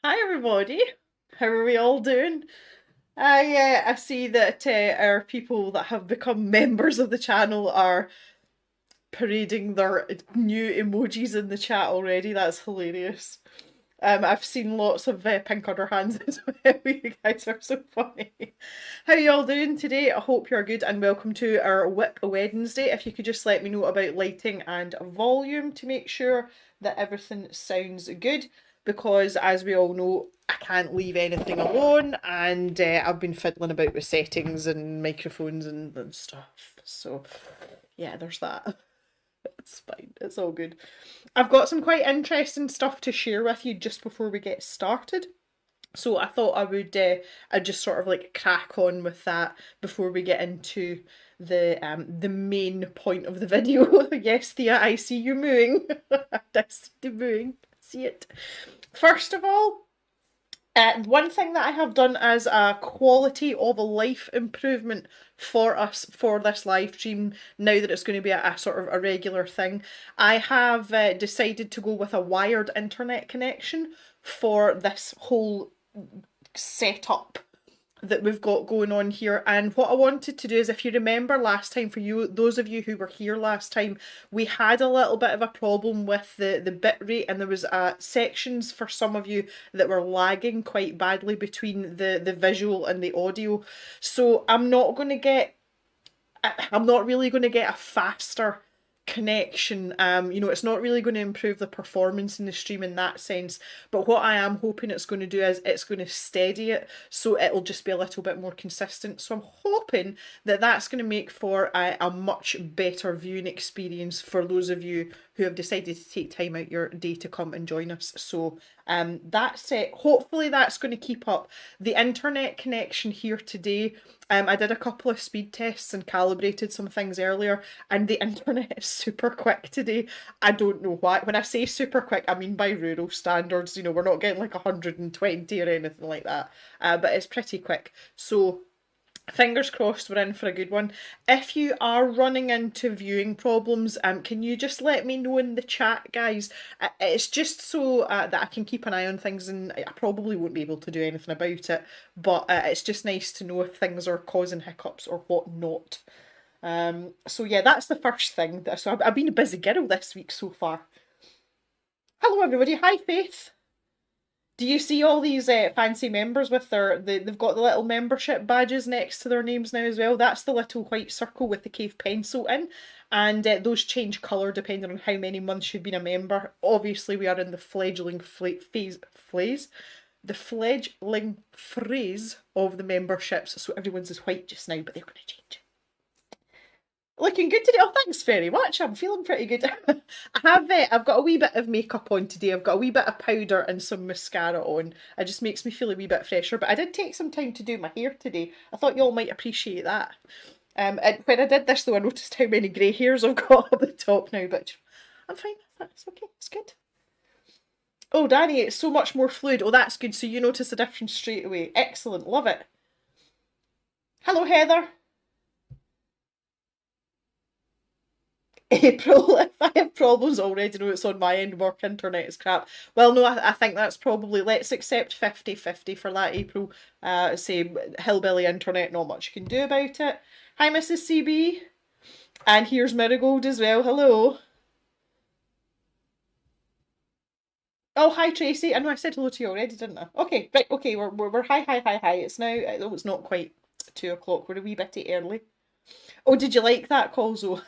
Hi everybody, how are we all doing? I see that our people that have become members of the channel are parading their new emojis in the chat already. That's hilarious. I've seen lots of pink other hands as well. You guys are so funny. How y'all doing today? I hope you're good and welcome to our WIP Wednesday. If you could just let me know about lighting and volume to make sure that everything sounds good, because as we all know, I can't leave anything alone, and I've been fiddling about with settings and microphones and stuff. So yeah, there's that. It's fine, it's all good. I've got some quite interesting stuff to share with you just before we get started. So I thought I'd just sort of like crack on with that before we get into the main point of the video. Yes, Thea, I see you mooing. I see the mooing. See it. First of all, one thing that I have done as a quality of life improvement for us for this live stream, now that it's going to be a sort of a regular thing, I have decided to go with a wired internet connection for this whole setup that we've got going on here. And what I wanted to do is, if you remember last time, for you, those of you who were here last time, we had a little bit of a problem with the bit rate, and there was sections for some of you that were lagging quite badly between the visual and the audio. So I'm not really going to get a faster connection. It's not really going to improve the performance in the stream in that sense, but what I am hoping it's going to do is it's going to steady it, so it'll just be a little bit more consistent. So I'm hoping that that's going to make for a much better viewing experience for those of you who have decided to take time out your day to come and join us. So that's it. Hopefully that's going to keep up. The internet connection here today, I did a couple of speed tests and calibrated some things earlier, and the internet is super quick today. I don't know why. When I say super quick, I mean by rural standards. We're not getting like 120 or anything like that, but it's pretty quick. So fingers crossed we're in for a good one. If you are running into viewing problems, can you just let me know in the chat, guys? It's just so that I can keep an eye on things, and I probably won't be able to do anything about it, but it's just nice to know if things are causing hiccups or whatnot. So yeah, that's the first thing. So I've been a busy girl this week so far. Hello everybody, hi Faith. Do you see all these fancy members with they've got the little membership badges next to their names now as well? That's the little white circle with the cave pencil in, and those change colour depending on how many months you've been a member. Obviously we are in the fledgling phase of the memberships, so everyone's is white just now, but they're going to change. Looking good today. Oh, thanks very much. I'm feeling pretty good. I've got a wee bit of makeup on today. I've got a wee bit of powder and some mascara on. It just makes me feel a wee bit fresher. But I did take some time to do my hair today. I thought you all might appreciate that. And when I did this though, I noticed how many grey hairs I've got up the top now. But I'm fine with that. It's okay. It's good. Oh, Danny, it's so much more fluid. Oh, that's good. So you notice the difference straight away. Excellent. Love it. Hello, Heather. April, if I have problems already, know it's on my end, work internet is crap. Well, no, I think that's probably, let's accept 50-50 for that, April. Say, hillbilly internet, not much you can do about it. Hi, Mrs. CB. And here's Marigold as well, hello. Oh, hi, Tracy. I know I said hello to you already, didn't I? Okay, right, okay, we're hi. It's now, oh, it's not quite 2 o'clock, we're a wee bit early. Oh, did you like that, Colzo?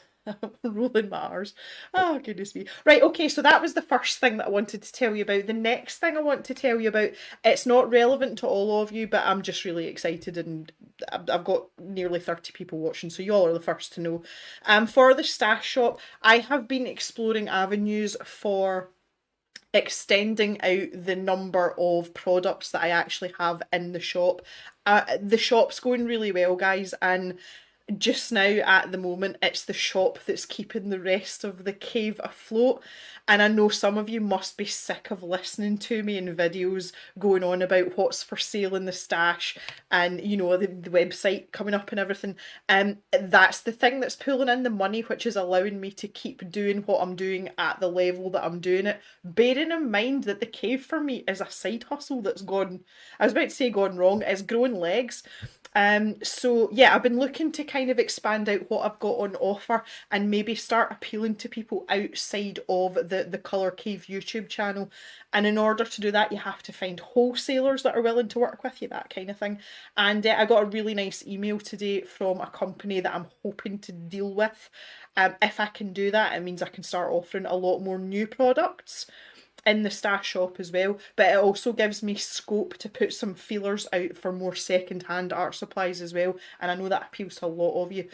Rolling my R's. Oh, goodness me. Right, okay, so that was the first thing that I wanted to tell you about. The next thing I want to tell you about, it's not relevant to all of you, but I'm just really excited, and I've got nearly 30 people watching, so you all are the first to know. For the stash shop, I have been exploring avenues for extending out the number of products that I actually have in the shop. The shop's going really well, guys, and just now at the moment it's the shop that's keeping the rest of the cave afloat. And I know some of you must be sick of listening to me in videos going on about what's for sale in the stash and, the website coming up and everything. That's the thing that's pulling in the money, which is allowing me to keep doing what I'm doing at the level that I'm doing it. Bearing in mind that the cave for me is a side hustle that's gone, I was about to say gone wrong, it's grown legs. So yeah, I've been looking to kind of expand out what I've got on offer and maybe start appealing to people outside of the Colour Cave YouTube channel. And in order to do that, you have to find wholesalers that are willing to work with you, that kind of thing. And I got a really nice email today from a company that I'm hoping to deal with. If I can do that, it means I can start offering a lot more new products in the stash shop as well, but it also gives me scope to put some feelers out for more second-hand art supplies as well, and I know that appeals to a lot of you,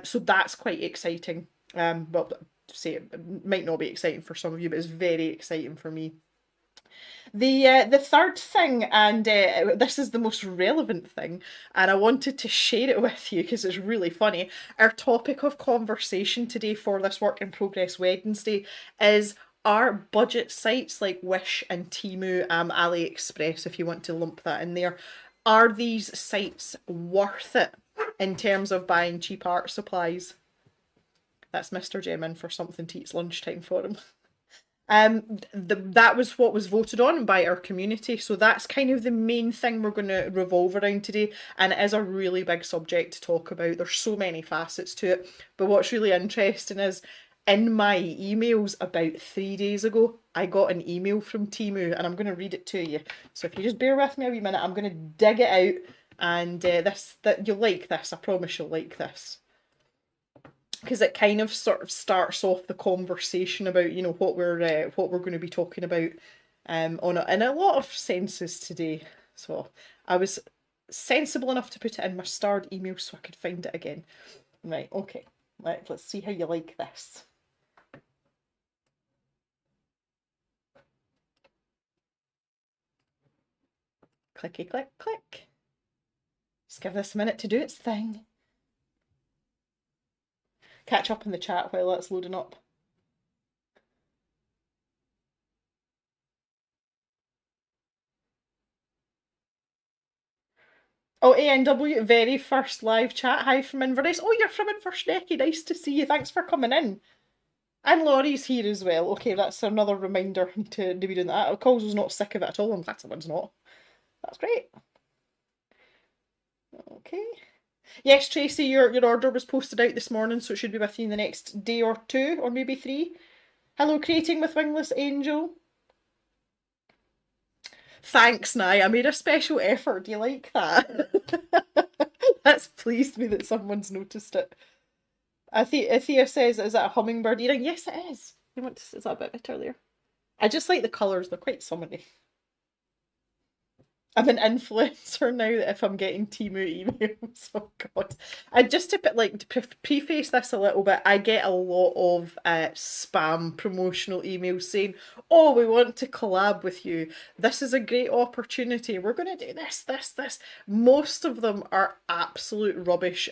so that's quite exciting. Well, say it might not be exciting for some of you, but it's very exciting for me. The third thing, and this is the most relevant thing, and I wanted to share it with you because it's really funny. Our topic of conversation today for this Work in Progress Wednesday is, are budget sites like Wish and Temu, AliExpress, if you want to lump that in there, are these sites worth it in terms of buying cheap art supplies? That's Mr. Gem in for something to eat's lunchtime for him. That was what was voted on by our community, so that's kind of the main thing we're going to revolve around today, and it is a really big subject to talk about. There's so many facets to it, but what's really interesting is in my emails about 3 days ago, I got an email from Temu, and I'm going to read it to you. So if you just bear with me a wee minute, I'm going to dig it out, and that you'll like this. I promise you'll like this, because it kind of sort of starts off the conversation about, you know, what we're going to be talking about on it in a lot of senses today. So I was sensible enough to put it in my starred email so I could find it again. Right, okay. Let's see how you like this. Clicky click click. Just give this a minute to do its thing. Catch up in the chat while that's loading up. Oh, ANW, very first live chat. Hi from Inverness. Oh, you're from Inversnecky. Nice to see you. Thanks for coming in. And Laurie's here as well. Okay, that's another reminder to be doing that. Coles was not sick of it at all. I'm glad someone's not. That's great. Okay. Yes, Tracy, your order was posted out this morning, so it should be with you in the next day or two, or maybe 3. Hello, Creating with Wingless Angel. Thanks, Nye. I made a special effort. Do you like that? That's pleased me that someone's noticed it. Athea says, is that a hummingbird earring? Yes, it is. Is that a bit earlier? I just like the colours. They're quite summery. I'm an influencer now if I'm getting Temu emails. Oh God. And just to preface this a little bit, I get a lot of spam promotional emails saying, oh, we want to collab with you. This is a great opportunity. We're going to do this, this, this. Most of them are absolute rubbish.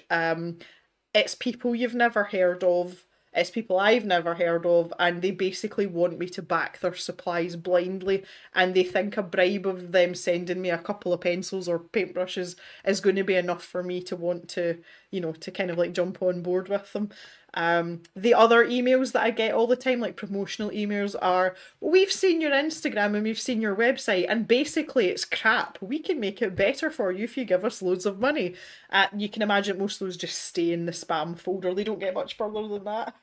It's people you've never heard of. It's people I've never heard of, and they basically want me to back their supplies blindly, and they think a bribe of them sending me a couple of pencils or paintbrushes is going to be enough for me to want to, you know, to kind of like jump on board with them. The other emails that I get all the time, like promotional emails, are, we've seen your Instagram and we've seen your website, and basically it's crap. We can make it better for you if you give us loads of money. You can imagine most of those just stay in the spam folder. They don't get much further than that.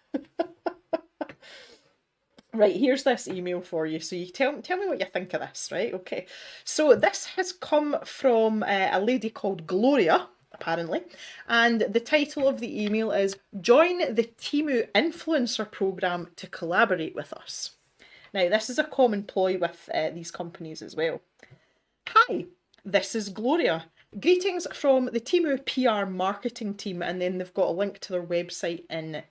Right, here's this email for you. So you tell me what you think of this, right? Okay. So this has come from a lady called Gloria, apparently, and the title of the email is Join the Temu Influencer Program to collaborate with us. Now, this is a common ploy with these companies as well. Hi, this is Gloria. Greetings from the Temu PR marketing team, and then they've got a link to their website in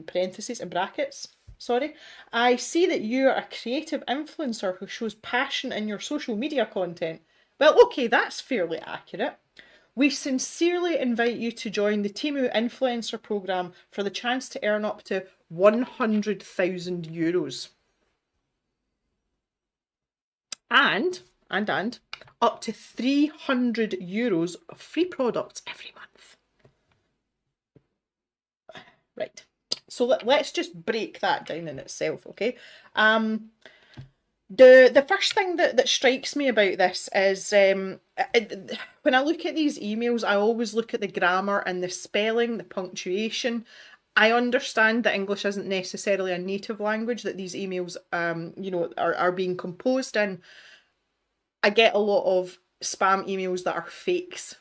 parentheses, in brackets. Sorry. I see that you're a creative influencer who shows passion in your social media content. Well, okay, that's fairly accurate. We sincerely invite you to join the Temu Influencer Programme for the chance to earn up to €100,000. And up to €300 of free products every month. Right. So let's just break that down in itself, okay? The first thing that strikes me about this is when I look at these emails, I always look at the grammar and the spelling, the punctuation. I understand that English isn't necessarily a native language that these emails, you know, are being composed in. I get a lot of spam emails that are fakes.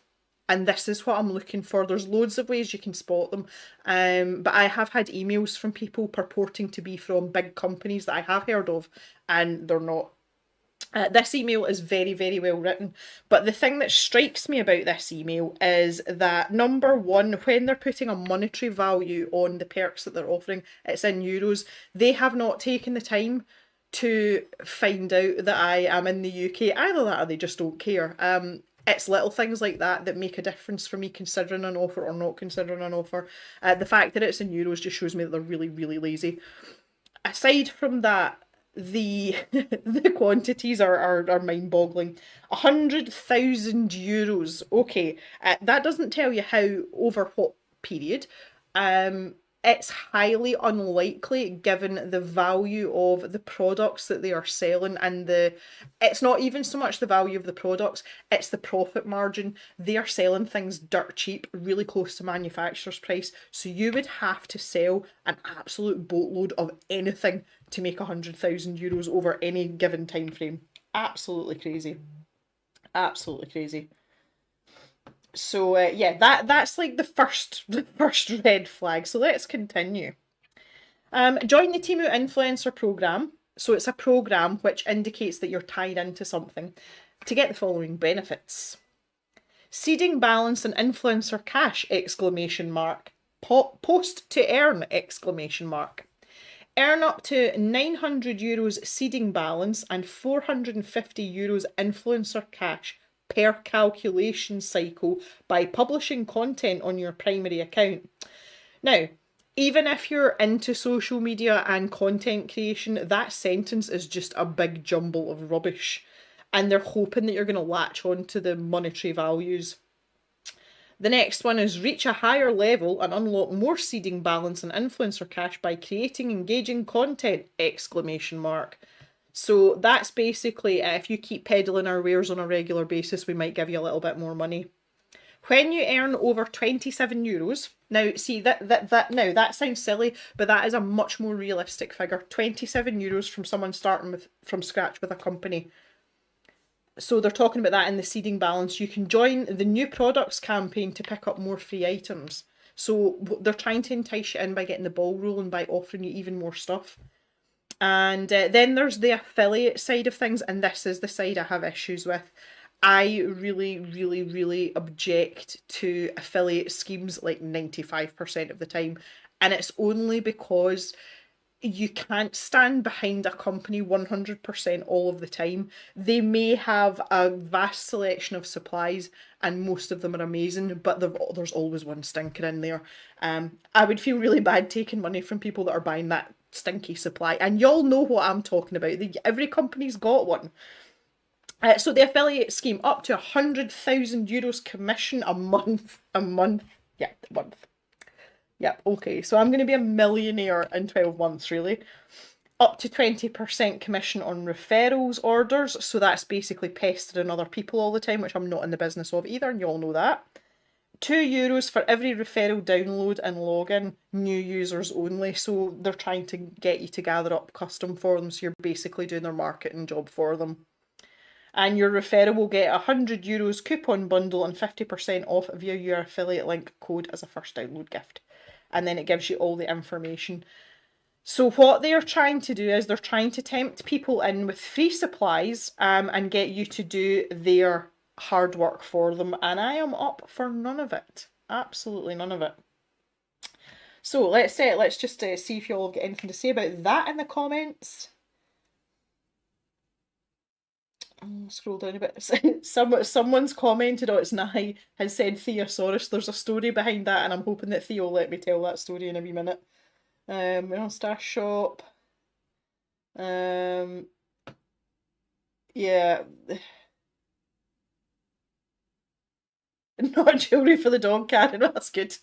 And this is what I'm looking for. There's loads of ways you can spot them. But I have had emails from people purporting to be from big companies that I have heard of, and they're not. This email is very, very well written. But the thing that strikes me about this email is that, number one, when they're putting a monetary value on the perks that they're offering, it's in euros. They have not taken the time to find out that I am in the UK. Either that or they just don't care. It's little things like that that make a difference for me considering an offer or not considering an offer. The fact that it's in euros just shows me that they're really, really lazy. Aside from that, the quantities are mind-boggling. €100,000. Okay, that doesn't tell you how over what period. it's highly unlikely given the value of the products that they are selling, and it's not even so much the value of the products, it's the profit margin. They are selling things dirt cheap, really close to manufacturer's price, so you would have to sell an absolute boatload of anything to make 100,000 euros over any given time frame. Absolutely crazy. Absolutely crazy. So yeah, that's like the first red flag. So let's continue. Join the Temu Influencer Program. So it's a program which indicates that you're tied into something to get the following benefits. Seeding balance and influencer cash, exclamation mark. Post to earn, exclamation mark. Earn up to 900 euros seeding balance and 450 euros influencer cash per calculation cycle by publishing content on your primary account. Now, even if you're into social media and content creation, that sentence is just a big jumble of rubbish. And they're hoping that you're going to latch on to the monetary values. The next one is reach a higher level and unlock more seeding balance and influencer cash by creating engaging content, exclamation mark. So that's basically if you keep peddling our wares on a regular basis, we might give you a little bit more money. When you earn over 27 euros, now see that sounds silly, but that is a much more realistic figure. 27 euros from someone starting from scratch with a company. So they're talking about that in the seeding balance. You can join the new products campaign to pick up more free items. So they're trying to entice you in by getting the ball rolling, by offering you even more stuff. And then there's the affiliate side of things, and this is the side I have issues with. I really, really, really object to affiliate schemes like 95% of the time. And it's only because you can't stand behind a company 100% all of the time. They may have a vast selection of supplies and most of them are amazing, but there's always one stinker in there. I would feel really bad taking money from people that are buying that stinky supply, and y'all know what I'm talking about. Every company's got one. So the affiliate scheme, up to 100,000 euros commission a month. Yeah, a month. Yep, okay, so I'm going to be a millionaire in 12 months, really. Up to 20% commission on referrals orders, so that's basically pestering other people all the time, which I'm not in the business of either, and you all know that. €2 for every referral download and login, new users only, so they're trying to get you to gather up custom for them, so you're basically doing their marketing job for them. And your referral will get €100 coupon bundle and 50% off via your affiliate link code as a first download gift. And then it gives you all the information. So what they're trying to do is they're trying to tempt people in with free supplies and get you to do their hard work for them. And I am up for none of it. Absolutely none of it. So let's just see if you all get anything to say about that in the comments. I'll scroll down a bit. Someone's commented, oh, it's Nahi, has said Theosaurus. There's a story behind that, and I'm hoping that Theo will let me tell that story in a wee minute. We're on Stash Shop. Yeah. Not jewellery for the dog, Karen. That's good.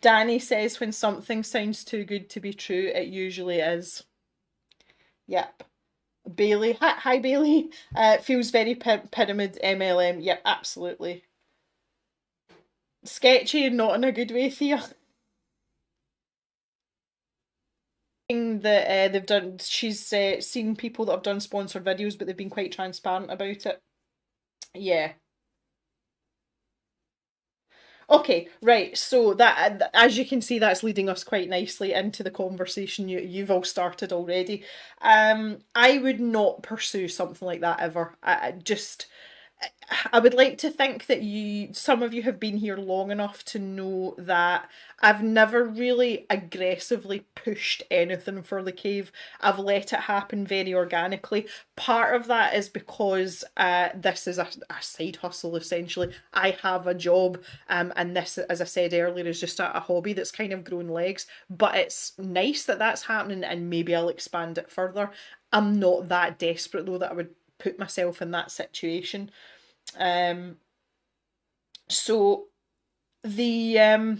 Danny says when something sounds too good to be true, it usually is. Yep. Bailey, hi Bailey. Feels very pyramid MLM. Yep, absolutely. Sketchy and not in a good way, Thea. That they've done, she's seen people that have done sponsored videos, but they've been quite transparent about it. Yeah. Okay, right, so that, as you can see, that's leading us quite nicely into the conversation you've all started already. I would not pursue something like that ever. I would like to think that some of you have been here long enough to know that I've never really aggressively pushed anything for the cave. I've let it happen very organically. Part of that is because this is a side hustle, essentially. I have a job, and this, as I said earlier, is just a hobby that's kind of grown legs. But it's nice that that's happening, and maybe I'll expand it further. I'm not that desperate though that I would put myself in that situation. So the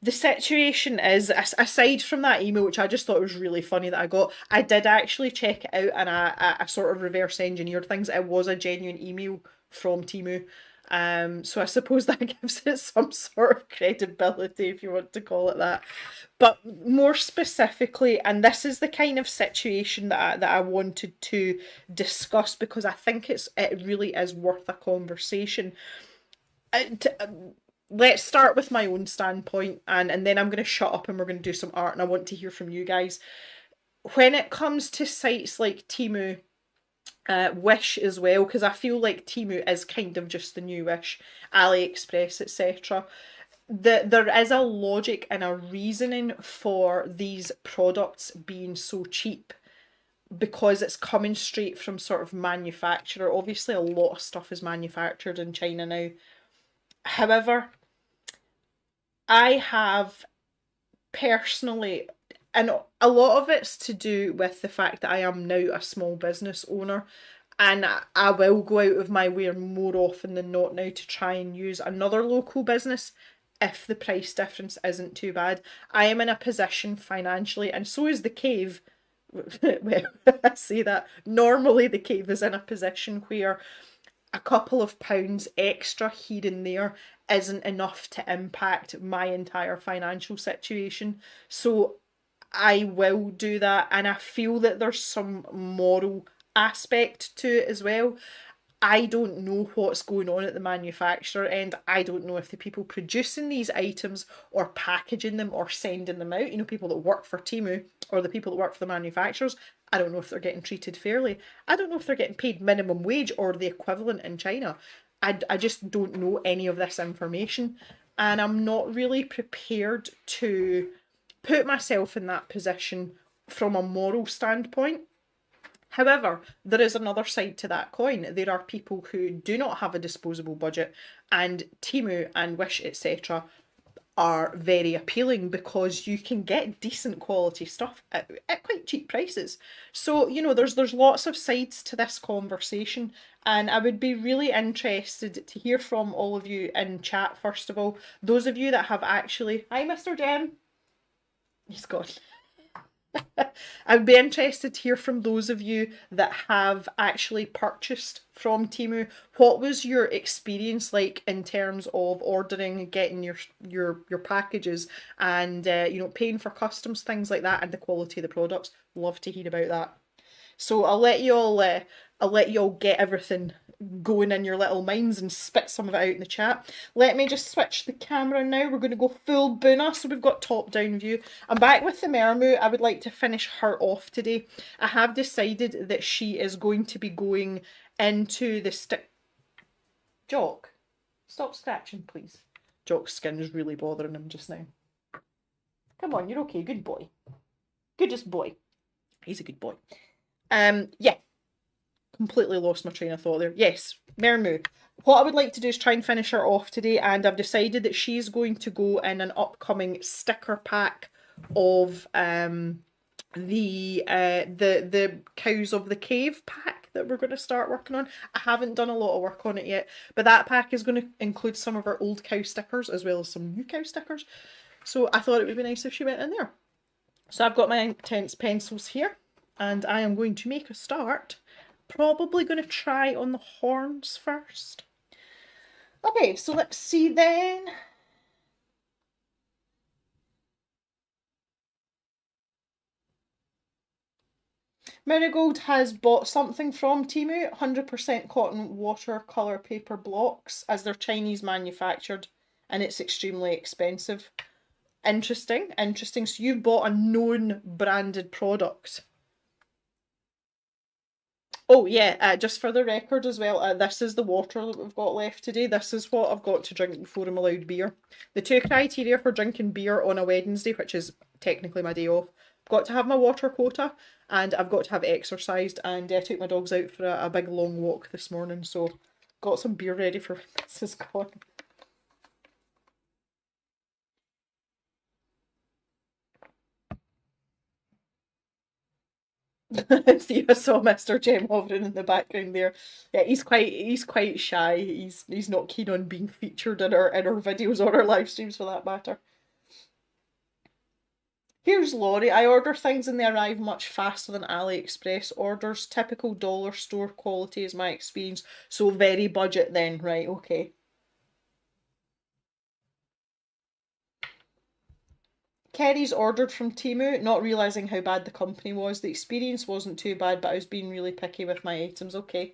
the situation is, aside from that email, which I just thought was really funny that I got, I did actually check it out and I sort of reverse engineered things. It was a genuine email from Temu. So I suppose that gives it some sort of credibility, if you want to call it that. But more specifically, and this is the kind of situation that I wanted to discuss because I think it really is worth a conversation. Let's start with my own standpoint, and then I'm going to shut up and we're going to do some art, and I want to hear from you guys. When it comes to sites like Temu, Wish as well, because I feel like Temu is kind of just the new Wish, AliExpress, etc. There is a logic and a reasoning for these products being so cheap because it's coming straight from sort of manufacturer. Obviously, a lot of stuff is manufactured in China now. However, I have personally, and a lot of it's to do with the fact that I am now a small business owner, and I will go out of my way more often than not now to try and use another local business if the price difference isn't too bad. I am in a position financially, and so is the cave. Well, I say that normally the cave is in a position where a couple of pounds extra here and there isn't enough to impact my entire financial situation. So I will do that, and I feel that there's some moral aspect to it as well. I don't know what's going on at the manufacturer end. I don't know if the people producing these items or packaging them or sending them out, people that work for Temu or the people that work for the manufacturers, I don't know if they're getting treated fairly. I don't know if they're getting paid minimum wage or the equivalent in China. I just don't know any of this information, and I'm not really prepared to put myself in that position from a moral standpoint. However, there is another side to that coin. There are people who do not have a disposable budget, and Temu and Wish, etc., are very appealing because you can get decent quality stuff at quite cheap prices. So, there's lots of sides to this conversation, and I would be really interested to hear from all of you in chat, first of all. Those of you that have actually... Hi, Mr. Jem. He's gone. I would be interested to hear from those of you that have actually purchased from Temu. What was your experience like in terms of ordering, getting your packages, and paying for customs, things like that, and the quality of the products? Love to hear about that. So I'll let you all get everything going in your little minds and spit some of it out in the chat. Let me just switch the camera now. We're going to go full Buna, so we've got top-down view. I'm back with the Mermu. I would like to finish her off today. I have decided that she is going to be going into the stick... Jock, stop scratching, please. Jock's skin is really bothering him just now. Come on, you're okay. Good boy. Goodest boy. He's a good boy. Yeah. Completely lost my train of thought there. Yes, Mermu. What I would like to do is try and finish her off today, and I've decided that she's going to go in an upcoming sticker pack of the Cows of the Cave pack that we're going to start working on. I haven't done a lot of work on it yet, but that pack is going to include some of our old cow stickers as well as some new cow stickers. So I thought it would be nice if she went in there. So I've got my intense pencils here, and I am going to make a start. Probably going to try on the horns first. Okay, so let's see then. Marigold has bought something from Temu, 100% cotton watercolour paper blocks, as they're Chinese manufactured, and it's extremely expensive. Interesting, interesting. So you've bought a known branded product. Oh yeah, just for the record as well, this is the water that we've got left today. This is what I've got to drink before I'm allowed beer. The two criteria for drinking beer on a Wednesday, which is technically my day off, I've got to have my water quota and I've got to have exercised, and I took my dogs out for a big long walk this morning, so got some beer ready for when this is gone. Thea saw Mr. Jem hovering in the background there. Yeah, he's quite shy. He's not keen on being featured in our videos or our live streams for that matter. Here's Laurie. I order things and they arrive much faster than AliExpress orders. Typical dollar store quality is my experience. So very budget then, right? Okay. Kerry's ordered from Temu, not realising how bad the company was. The experience wasn't too bad, but I was being really picky with my items. Okay.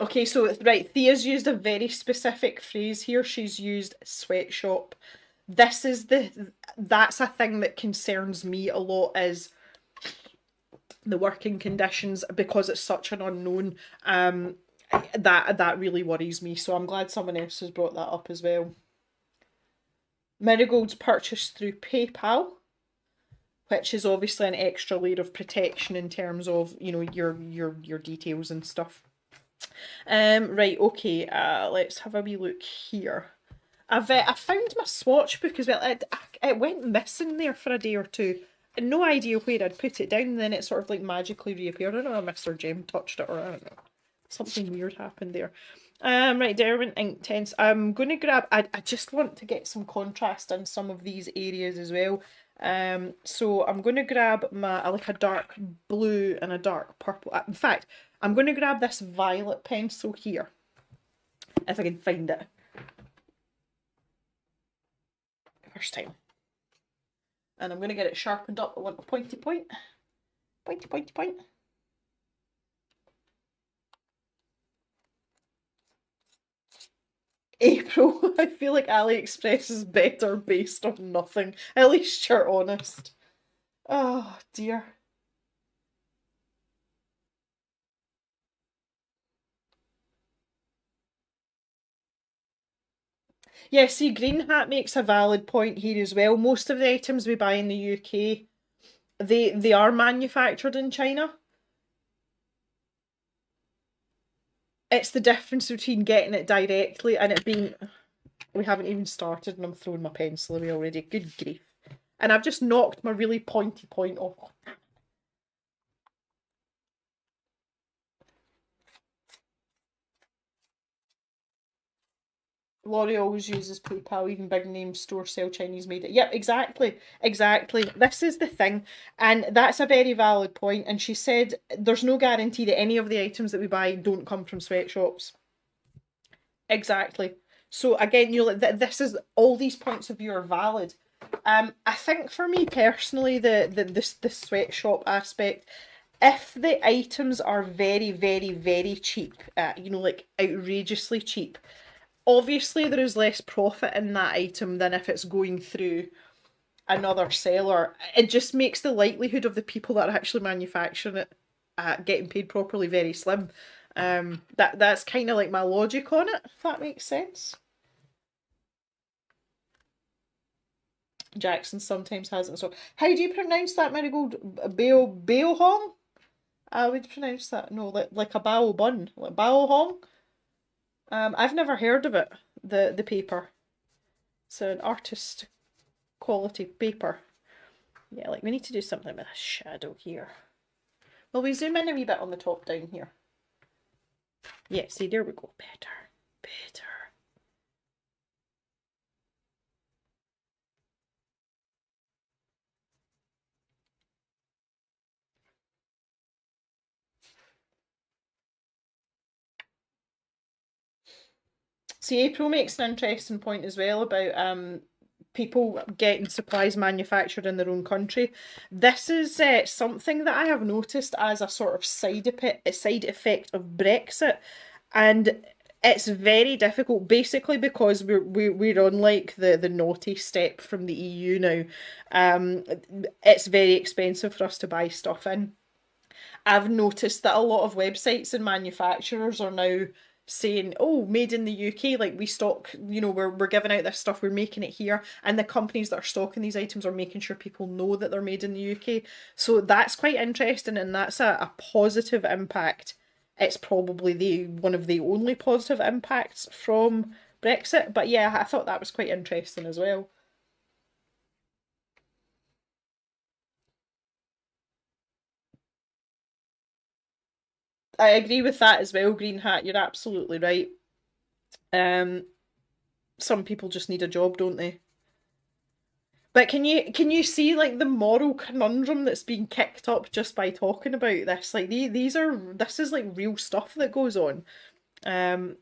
Okay, so right, Thea's used a very specific phrase here. She's used sweatshop. This is that's a thing that concerns me a lot, is the working conditions, because it's such an unknown. That really worries me. So I'm glad someone else has brought that up as well. Marigold's purchased through PayPal, which is obviously an extra layer of protection in terms of, you know, your details and stuff. Right, okay, let's have a wee look here. I found my swatch book as well. It went missing there for a day or two. No idea where I'd put it down, and then it sort of like magically reappeared. I don't know if Mr. Jem touched it, or I don't know. Something weird happened there. Right, Derwent ink tents. I'm going to grab... I just want to get some contrast in some of these areas as well. So I'm going to grab like a dark blue and a dark purple. In fact, I'm going to grab this violet pencil here, if I can find it. First time. And I'm going to get it sharpened up. I want a pointy point. Pointy, pointy, point. April, I feel like AliExpress is better based on nothing. At least you're honest. Oh dear. Yeah, see, Green Hat makes a valid point here as well. Most of the items we buy in the UK, they are manufactured in China. It's the difference between getting it directly and it being... We haven't even started and I'm throwing my pencil away already. Good grief. And I've just knocked my really pointy point off. Laurie always uses PayPal, even big name stores sell Chinese made. Yep, exactly. Exactly. This is the thing. And that's a very valid point. And she said there's no guarantee that any of the items that we buy don't come from sweatshops. Exactly. So again, you know, this is, all these points of view are valid. I think for me personally, the sweatshop aspect, if the items are very, very, very cheap, you know, like outrageously cheap, obviously there is less profit in that item than if it's going through another seller. It just makes the likelihood of the people that are actually manufacturing it getting paid properly very slim. That's kind of like my logic on it, if that makes sense. Jackson sometimes has it. So, how do you pronounce that, Marigold? Bao Hong? I would pronounce that, no, like a bao bun, like bao hong. I've never heard of it. The paper. It's an artist quality paper. Yeah, like we need to do something with a shadow here. Well, we zoom in a wee bit on the top down here. Yeah, see, there we go. Better, better. See, April makes an interesting point as well about people getting supplies manufactured in their own country. This is something that I have noticed as a sort of side effect of Brexit, and it's very difficult, basically because we're on like the naughty step from the EU now. It's very expensive for us to buy stuff in. I've noticed that a lot of websites and manufacturers are now saying, oh, made in the UK, like we stock, you know, we're giving out this stuff, we're making it here, and the companies that are stocking these items are making sure people know that they're made in the UK. So that's quite interesting, and that's a positive impact. It's probably one of the only positive impacts from Brexit, but yeah, I thought that was quite interesting as well. I agree with that as well, Green Hat. You're absolutely right. Some people just need a job, don't they? But can you see like the moral conundrum that's being kicked up just by talking about this? Like this is like real stuff that goes on. Um,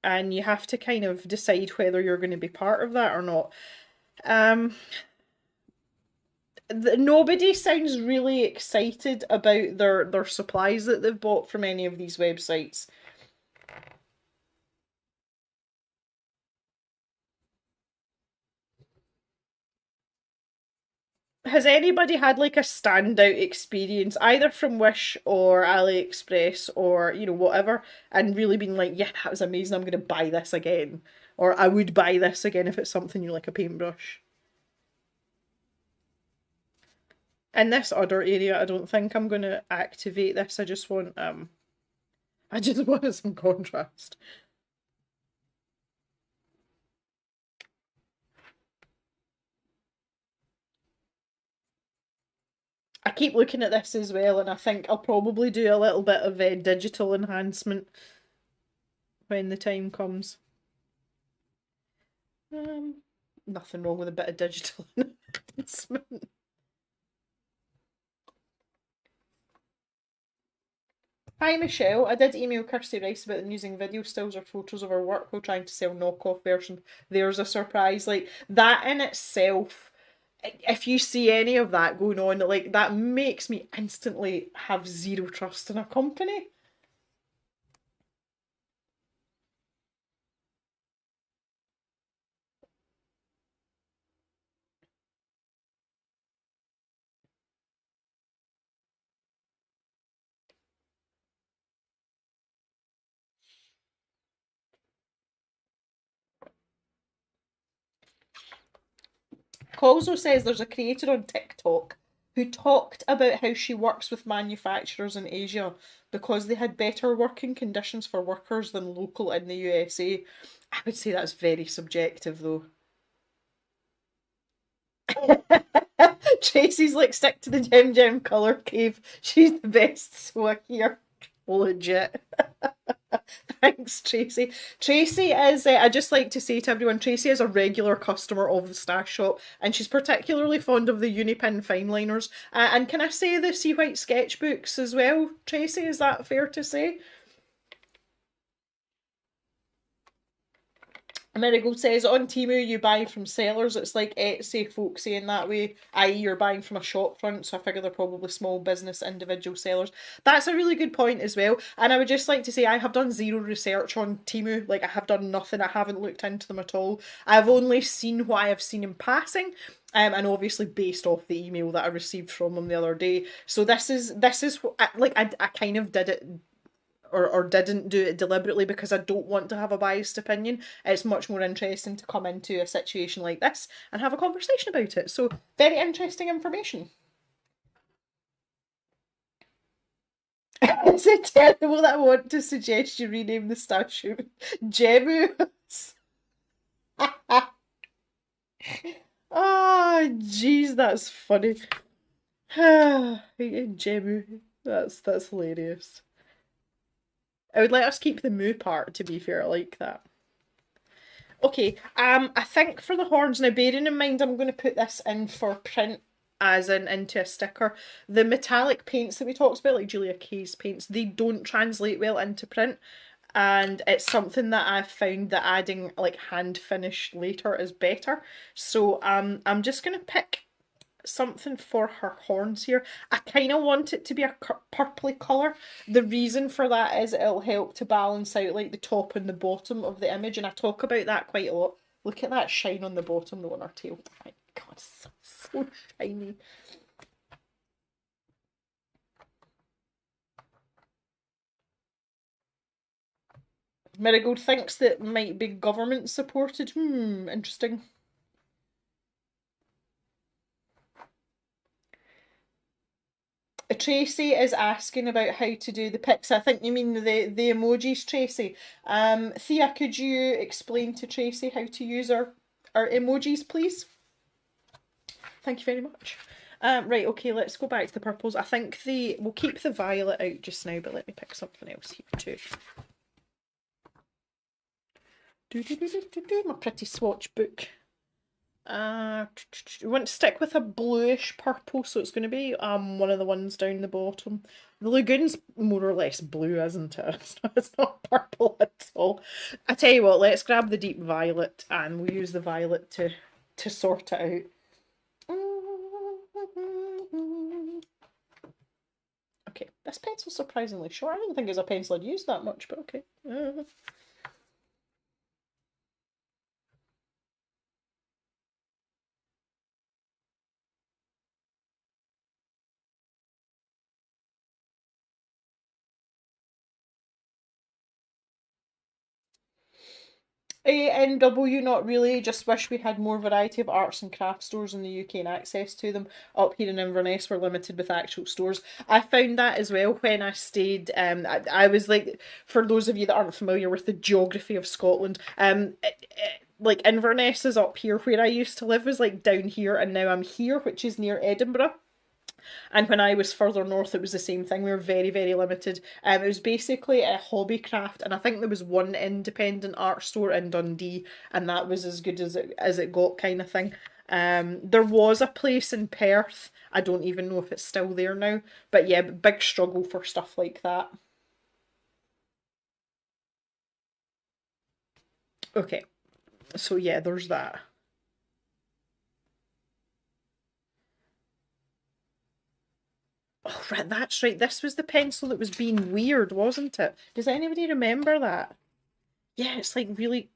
and you have to kind of decide whether you're going to be part of that or not. Um, Nobody sounds really excited about their supplies that they've bought from any of these websites. Has anybody had like a standout experience either from Wish or AliExpress or whatever, and really been like, yeah, that was amazing, I'm going to buy this again, or I would buy this again if it's something you like, a paintbrush? In this other area, I don't think I'm going to activate this. I just want some contrast. I keep looking at this as well, and I think I'll probably do a little bit of a digital enhancement when the time comes. Nothing wrong with a bit of digital enhancement. Hi Michelle, I did email Kirsty Rice about them using video stills or photos of her work while trying to sell knockoff versions. There's a surprise. Like, that in itself, if you see any of that going on, like, that makes me instantly have zero trust in a company. Colzo says there's a creator on TikTok who talked about how she works with manufacturers in Asia because they had better working conditions for workers than local in the USA. I would say that's very subjective though. Tracy's like, stick to the Gem colour cave. She's the best sewer here. Legit. Thanks, Tracy. Tracy is, I just like to say to everyone, Tracy is a regular customer of the Stash Shop, and she's particularly fond of the Unipin fine liners. And can I say the Sea White sketchbooks as well, Tracy? Is that fair to say? Marigold says on Temu you buy from sellers. It's like Etsy, folksy in that way, i.e. you're buying from a shop front, so I figure they're probably small business individual sellers. That's a really good point as well. And I would just like to say I have done zero research on Temu. Like, I have done nothing. I haven't looked into them at all. I've only seen what I have seen in passing. And obviously based off the email that I received from them the other day. So this is like I kind of did it or didn't do it deliberately because I don't want to have a biased opinion. It's much more interesting to come into a situation like this and have a conversation about it. So, very interesting information. Is it terrible that I want to suggest you rename the statue Jemu? Oh, jeez, that's funny. Jemu. That's hilarious. I would let us keep the moo part, to be fair, I like that. Okay, I think for the horns, now bearing in mind I'm going to put this in for print as in into a sticker, the metallic paints that we talked about, like Julia Kay's paints, they don't translate well into print. And it's something that I've found that adding like hand finish later is better. So I'm just going to pick something for her horns here. I kind of want it to be a purpley colour. The reason for that is it'll help to balance out like the top and the bottom of the image, and I talk about that quite a lot. Look at that shine on the bottom though on her tail. Oh my god, so shiny. Marigold thinks that might be government supported. Interesting. Tracy is asking about how to do the pics. I think you mean the emojis, Tracy. Thea, could you explain to Tracy how to use our emojis, please? Thank you very much. Right, okay, let's go back to the purples. I think we'll keep the violet out just now, but let me pick something else here too. My pretty swatch book. We want to stick with a bluish purple, so it's going to be one of the ones down the bottom. The lagoon's more or less blue, isn't it? It's not purple at all. I tell you what, let's grab the deep violet and we'll use the violet to sort it out. Okay, this pencil's surprisingly short. I didn't think it was a pencil I'd used that much, but okay. ANW, not really. Just wish we had more variety of arts and crafts stores in the UK and access to them. Up here in Inverness, we're limited with actual stores. I found that as well when I stayed. I was like, for those of you that aren't familiar with the geography of Scotland, like Inverness is up here. Where I used to live was like down here, and now I'm here, which is near Edinburgh. And when I was further north, it was the same thing. We were very, very limited. It was basically a hobby craft, and I think there was one independent art store in Dundee, and that was as good as it got, kind of thing. There was a place in Perth. I don't even know if it's still there now, but yeah, big struggle for stuff like that. Okay, so yeah, there's that. Oh, right, that's right. This was the pencil that was being weird, wasn't it? Does anybody remember that? Yeah, it's like really.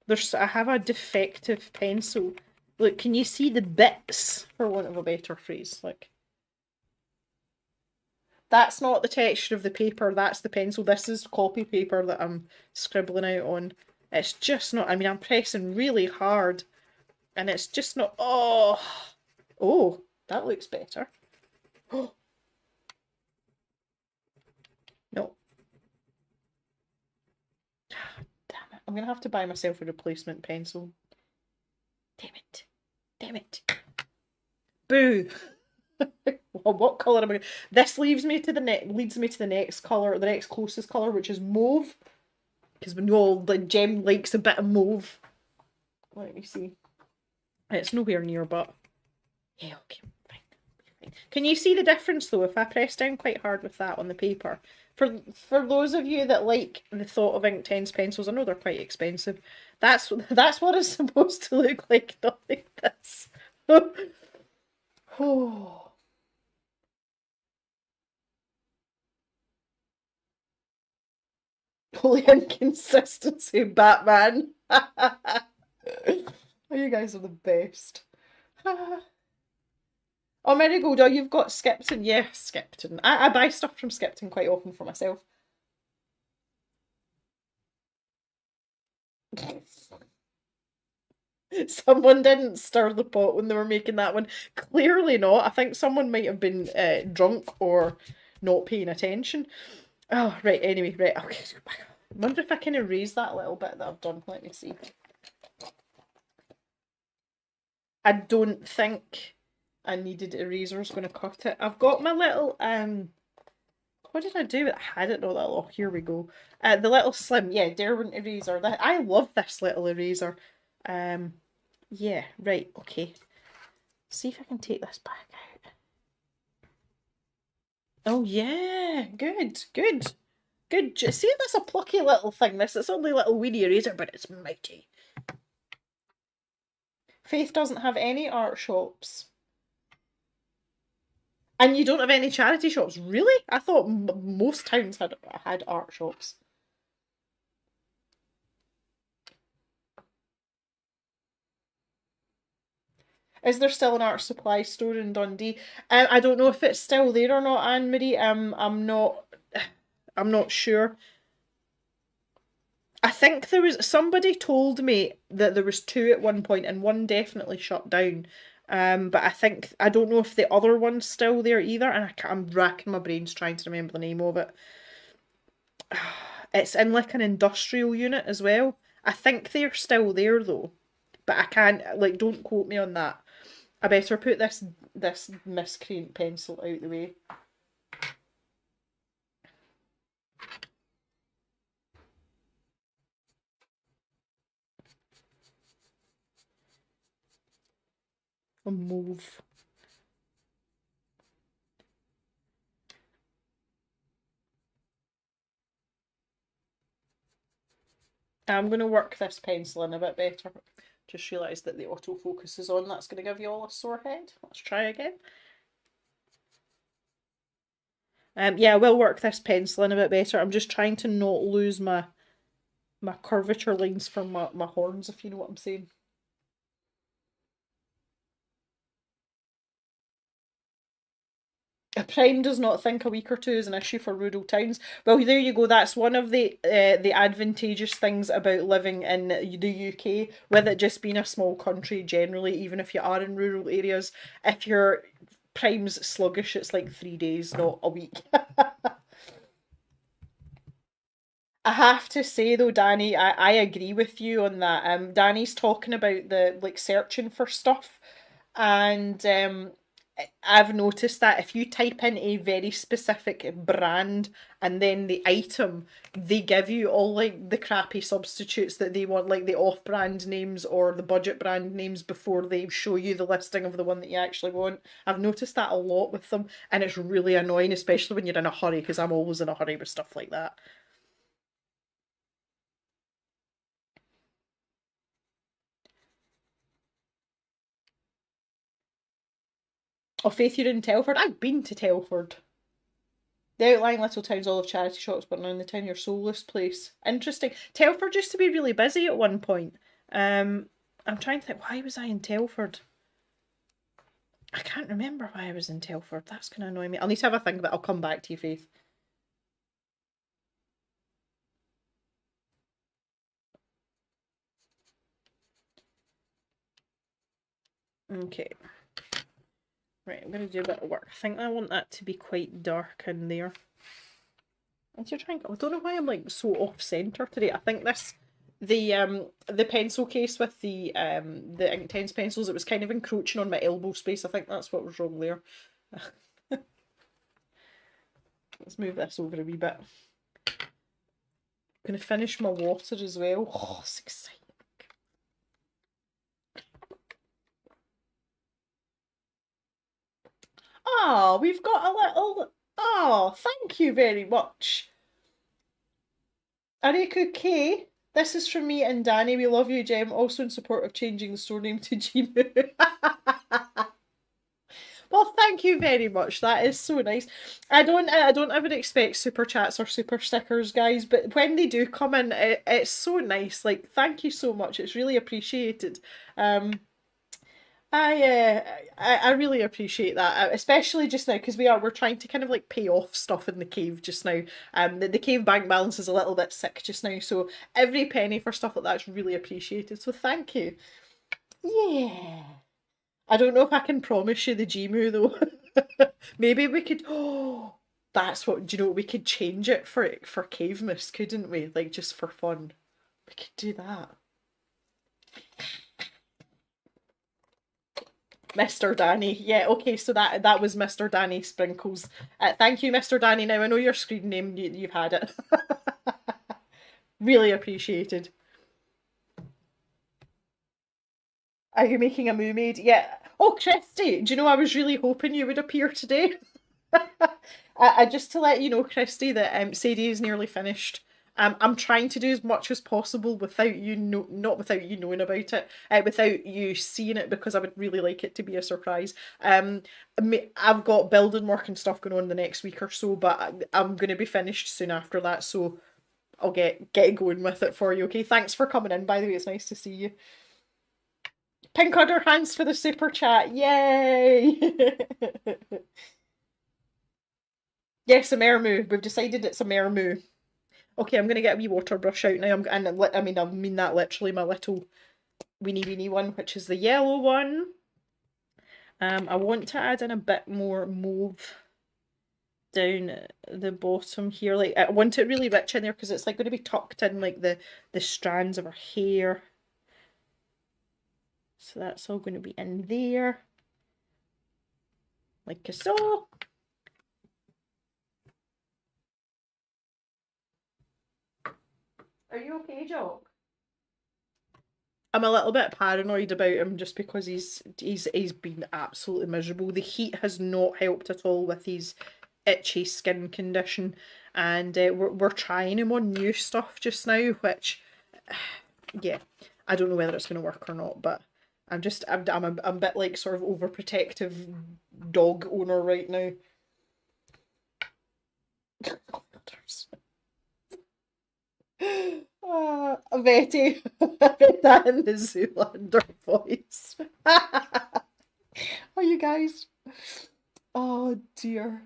I have a defective pencil. Look, can you see the bits, for want of a better phrase? Like, that's not the texture of the paper, that's the pencil. This is copy paper that I'm scribbling out on. It's just not, I mean, I'm pressing really hard, and it's just not, oh. Oh, that looks better. Oh, no. Damn it. I'm going to have to buy myself a replacement pencil. Damn it. Damn it. Boo. Well, what colour am I? This leads me to the next colour, the next closest colour, which is mauve. Because we know the Gem likes a bit of mauve. Let me see. It's nowhere near, but yeah, okay, fine. Can you see the difference though? If I press down quite hard with that on the paper, for those of you that like the thought of Inktense pencils, I know they're quite expensive. That's what it's supposed to look like, not like this. Oh. Holy inconsistency, Batman. You guys are the best. Oh, Marigold, oh, you've got Skipton. Yeah, Skipton. I buy stuff from Skipton quite often for myself. Someone didn't stir the pot when they were making that one. Clearly not. I think someone might have been drunk or not paying attention. Oh, right, anyway, right, okay. I wonder if I can erase that little bit that I've done. Let me see. I don't think I needed erasers going to cut it. I've got my little, what did I do? I had it not that long. Here we go. The little slim, yeah, Derwent eraser. I love this little eraser. Yeah, right, okay. See if I can take this back out. Oh yeah, good, good, good. See, that's a plucky little thing. It's only a little weedy eraser, but it's mighty. Faith doesn't have any art shops. And you don't have any charity shops, really? I thought most towns had art shops. Is there still an art supply store in Dundee? I don't know if it's still there or not, Anne Marie. I'm not sure. I think there was somebody told me that there was two at one point and one definitely shut down. But I don't know if the other one's still there either, and I'm racking my brains trying to remember the name of it. It's in like an industrial unit as well. I think they're still there though, but I can't, like, don't quote me on that. I better put this miscreant pencil out the way. A mauve. I'm going to work this pencil in a bit better. Just realised that the autofocus is on. That's going to give you all a sore head. Let's try again. Yeah, I will work this pencil in a bit better. I'm just trying to not lose my curvature lines from my horns, if you know what I'm saying. A prime does not think a week or two is an issue for rural towns. Well, there you go. That's one of the advantageous things about living in the UK, with it just being a small country generally, even if you are in rural areas. If your prime's sluggish, it's like 3 days, not a week. I have to say though, Danny, I agree with you on that. Danny's talking about the like searching for stuff, and I've noticed that if you type in a very specific brand and then the item, they give you all like the crappy substitutes that they want, like the off-brand names or the budget brand names before they show you the listing of the one that you actually want. I've noticed that a lot with them, and it's really annoying, especially when you're in a hurry, because I'm always in a hurry with stuff like that. Oh, Faith, you're in Telford? I've been to Telford. The outlying little towns all have charity shops, but now in the town, your soulless place. Interesting. Telford used to be really busy at one point. I'm trying to think, why was I in Telford? I can't remember why I was in Telford. That's going to annoy me. I'll need to have a think, but I'll come back to you, Faith. Okay. Right, I'm going to do a bit of work. I think I want that to be quite dark in there. And you're trying. I don't know why I'm like so off center today. I think the pencil case with the Inktense pencils, it was kind of encroaching on my elbow space. I think that's what was wrong there. Let's move this over a wee bit. I'm gonna finish my water as well. Oh, it's exciting. Oh, we've got a little. Oh, thank you very much. Ariku K. This is from me and Danny. We love you, Jem. Also in support of changing the store name to Jimu. Well, thank you very much. That is so nice. I don't ever expect super chats or super stickers, guys, but when they do come in, it's so nice. Like, thank you so much. It's really appreciated. Um, I really appreciate that, especially just now because we're trying to kind of like pay off stuff in the cave just now. The cave bank balance is a little bit sick just now, so every penny for stuff like that's really appreciated. So thank you. Yeah. I don't know if I can promise you the Gmu though. Maybe we could. Oh, that's what. Do you know? We could change it for Cavemas, couldn't we? Like just for fun. We could do that. Mr. Danny. Yeah, okay, so that was Mr. Danny Sprinkles. Thank you, Mr. Danny. Now I know your screen name, you've had it. Really appreciated. Are you making a mermaid? Yeah. Oh, Christy, do you know I was really hoping you would appear today? Just to let you know, Christy, that Sadie is nearly finished. I'm trying to do as much as possible without you not without you knowing about it, without you seeing it, because I would really like it to be a surprise. I've got building work and stuff going on the next week or so, but I'm going to be finished soon after that, so I'll get going with it for you. Okay, thanks for coming in. By the way, it's nice to see you. Pink other hands for the super chat. Yay! Yes, a mermoo. We've decided it's a mermoo. Okay, I'm gonna get a wee water brush out now. I mean that literally, my little weeny one, which is the yellow one. I want to add in a bit more mauve down the bottom here. Like I want it really rich in there because it's like going to be tucked in like the strands of her hair. So that's all going to be in there. Like so. Are you okay, Jock? I'm a little bit paranoid about him just because he's been absolutely miserable. The heat has not helped at all with his itchy skin condition, and we're trying him on new stuff just now, which yeah, I don't know whether it's going to work or not, but I'm a bit like sort of overprotective dog owner right now. Betty, I read that in the Zoolander voice. Oh, you guys. Oh dear.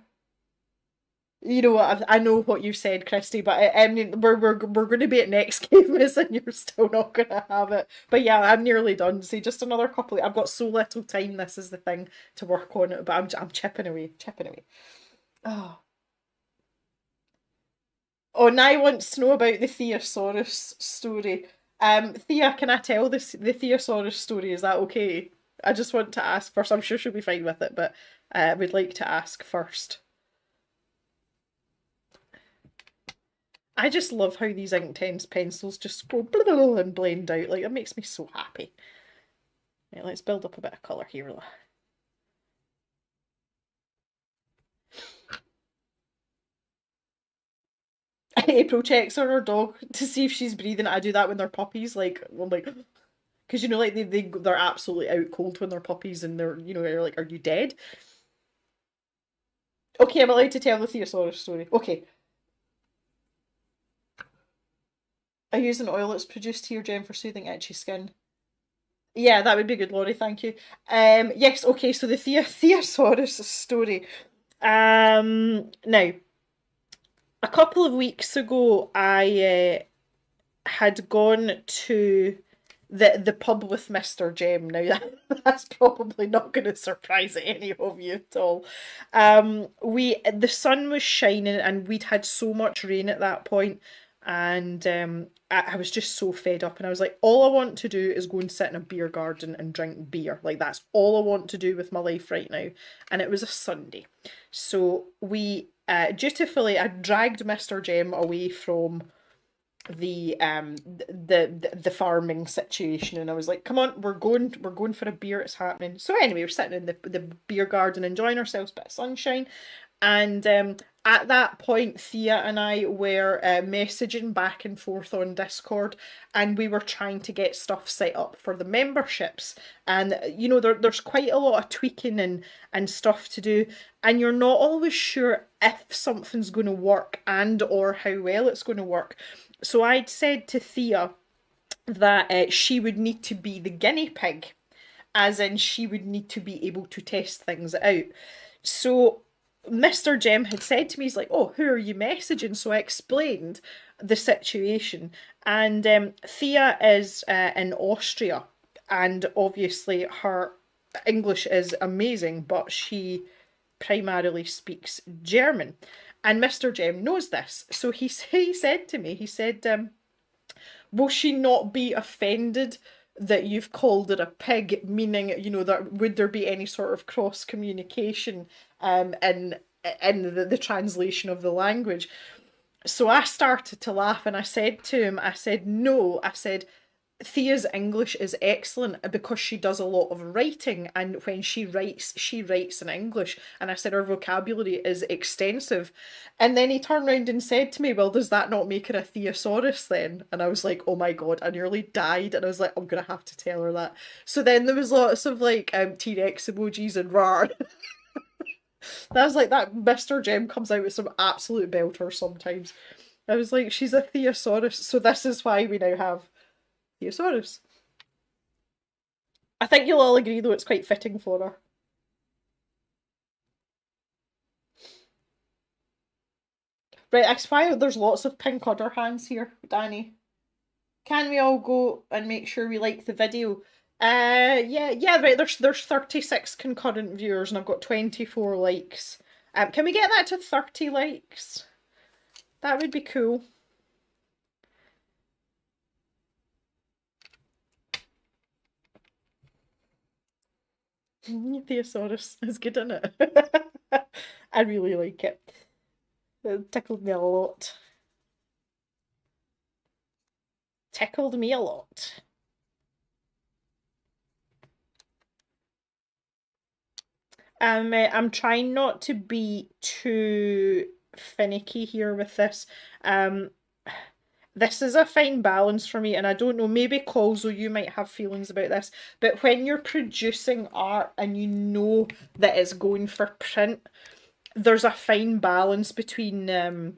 You know what? I know what you said, Christy, but I mean, we're going to be at next Gamemas and you're still not going to have it. But yeah, I'm nearly done. See, just another couple. I've got so little time. This is the thing to work on it, but I'm chipping away, chipping away. Oh, oh, Nye wants to know about the Theosaurus story. Thea, can I tell the Theosaurus story? Is that okay? I just want to ask first. I'm sure she'll be fine with it, but I would like to ask first. I just love how these Inktense pencils just go and blend out. Like, it makes me so happy. Right, let's build up a bit of colour here. April checks on her dog to see if she's breathing. I do that when they're puppies. Like, I'm like, because you know, like they're absolutely out cold when they're puppies, and they're like, "Are you dead?" Okay, I'm allowed to tell the Theosaurus story. Okay, I use an oil that's produced here, Jen, for soothing itchy skin. Yeah, that would be good, Laurie. Thank you. Yes. Okay. So the Theosaurus story. Now, a couple of weeks ago, I had gone to the pub with Mr. Jem. Now that's probably not going to surprise any of you at all. The sun was shining and we'd had so much rain at that point, and I was just so fed up, and I was like, all I want to do is go and sit in a beer garden and drink beer. Like, that's all I want to do with my life right now. And it was a Sunday, so we dutifully I dragged Mr. Jem away from the farming situation, and I was like, come on, we're going for a beer, it's happening. So anyway, we're sitting in the beer garden enjoying ourselves, bit of sunshine, and at that point Thea and I were messaging back and forth on Discord, and we were trying to get stuff set up for the memberships, and there's quite a lot of tweaking and stuff to do, and you're not always sure if something's going to work and or how well it's going to work. So I'd said to Thea that she would need to be the guinea pig, as in she would need to be able to test things out. So Mr. Jem had said to me, he's like, oh, who are you messaging? So I explained the situation. And Thea is in Austria, and obviously her English is amazing, but she primarily speaks German. And Mr. Jem knows this. So he said to me, he said, will she not be offended that you've called her a pig? Meaning, that would there be any sort of cross communication in the translation of the language? So I started to laugh, and I said to him, I said, no, I said, Thea's English is excellent because she does a lot of writing, and when she writes in English. And I said her vocabulary is extensive. And then he turned around and said to me, well, does that not make her a thesaurus then? And I was like, oh my god, I nearly died. And I was like, I'm gonna have to tell her that. So then there was lots of like T-Rex emojis and rar. That was like that Mr. Jem comes out with some absolute belter sometimes. I was like, she's a thesaurus. So this is why we now have Theosaurus. I think you'll all agree, though, it's quite fitting for her. Right, that's why there's lots of pink udder hands here, Danny. Can we all go and make sure we like the video? Yeah, right. There's 36 concurrent viewers, and I've got 24 likes. Can we get that to 30 likes? That would be cool. Theosaurus is good, isn't it? I really like it. It tickled me a lot. Tickled me a lot. I'm trying not to be too finicky here with this. Um, this is a fine balance for me, and I don't know, maybe Colzo, you might have feelings about this, but when you're producing art and you know that it's going for print, there's a fine balance between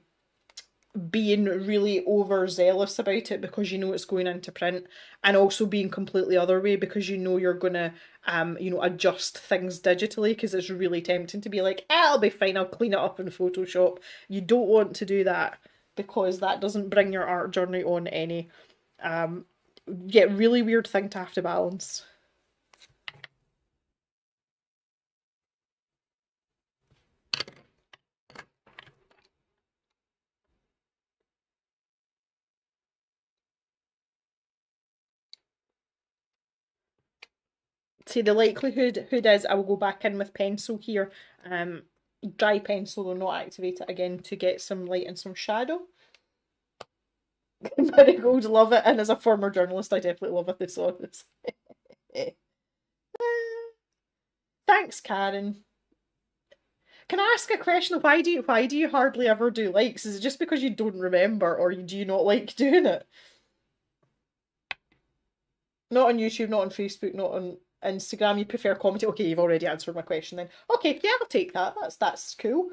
being really overzealous about it because you know it's going into print, and also being completely other way because you know you're gonna adjust things digitally, because it's really tempting to be like, I'll be fine, I'll clean it up in Photoshop. You don't want to do that because that doesn't bring your art journey on any. Yeah, really weird thing to have to balance. See, the likelihood is I will go back in with pencil here, dry pencil, or not activate it again, to get some light and some shadow. Marigold, love it, and as a former journalist, I definitely love a thesaurus. Thanks, Karen. Can I ask a question? Why do you hardly ever do likes? Is it just because you don't remember, or do you not like doing it? Not on YouTube, not on Facebook, not on Instagram. You prefer commenting? Okay, you've already answered my question then. Okay, yeah, I'll take that. That's cool.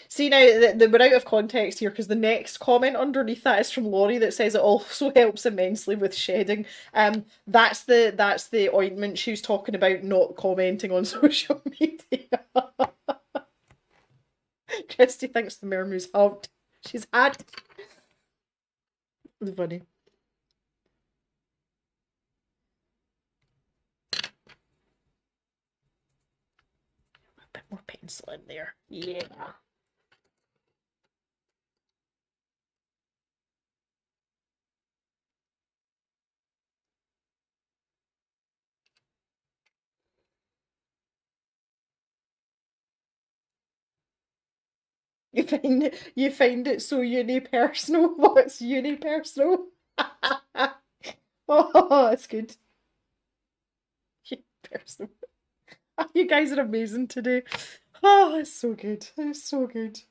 See, now we're out of context here because the next comment underneath that is from Laurie that says it also helps immensely with shedding. That's the ointment she was talking about, not commenting on social media. Christy thinks the mermaid's helped. She's had. It's funny. A bit more pencil in there. Yeah. You find it so unipersonal. What's unipersonal? Oh, it's good. Unipersonal. You guys are amazing today. Oh, it's so good. It's so good.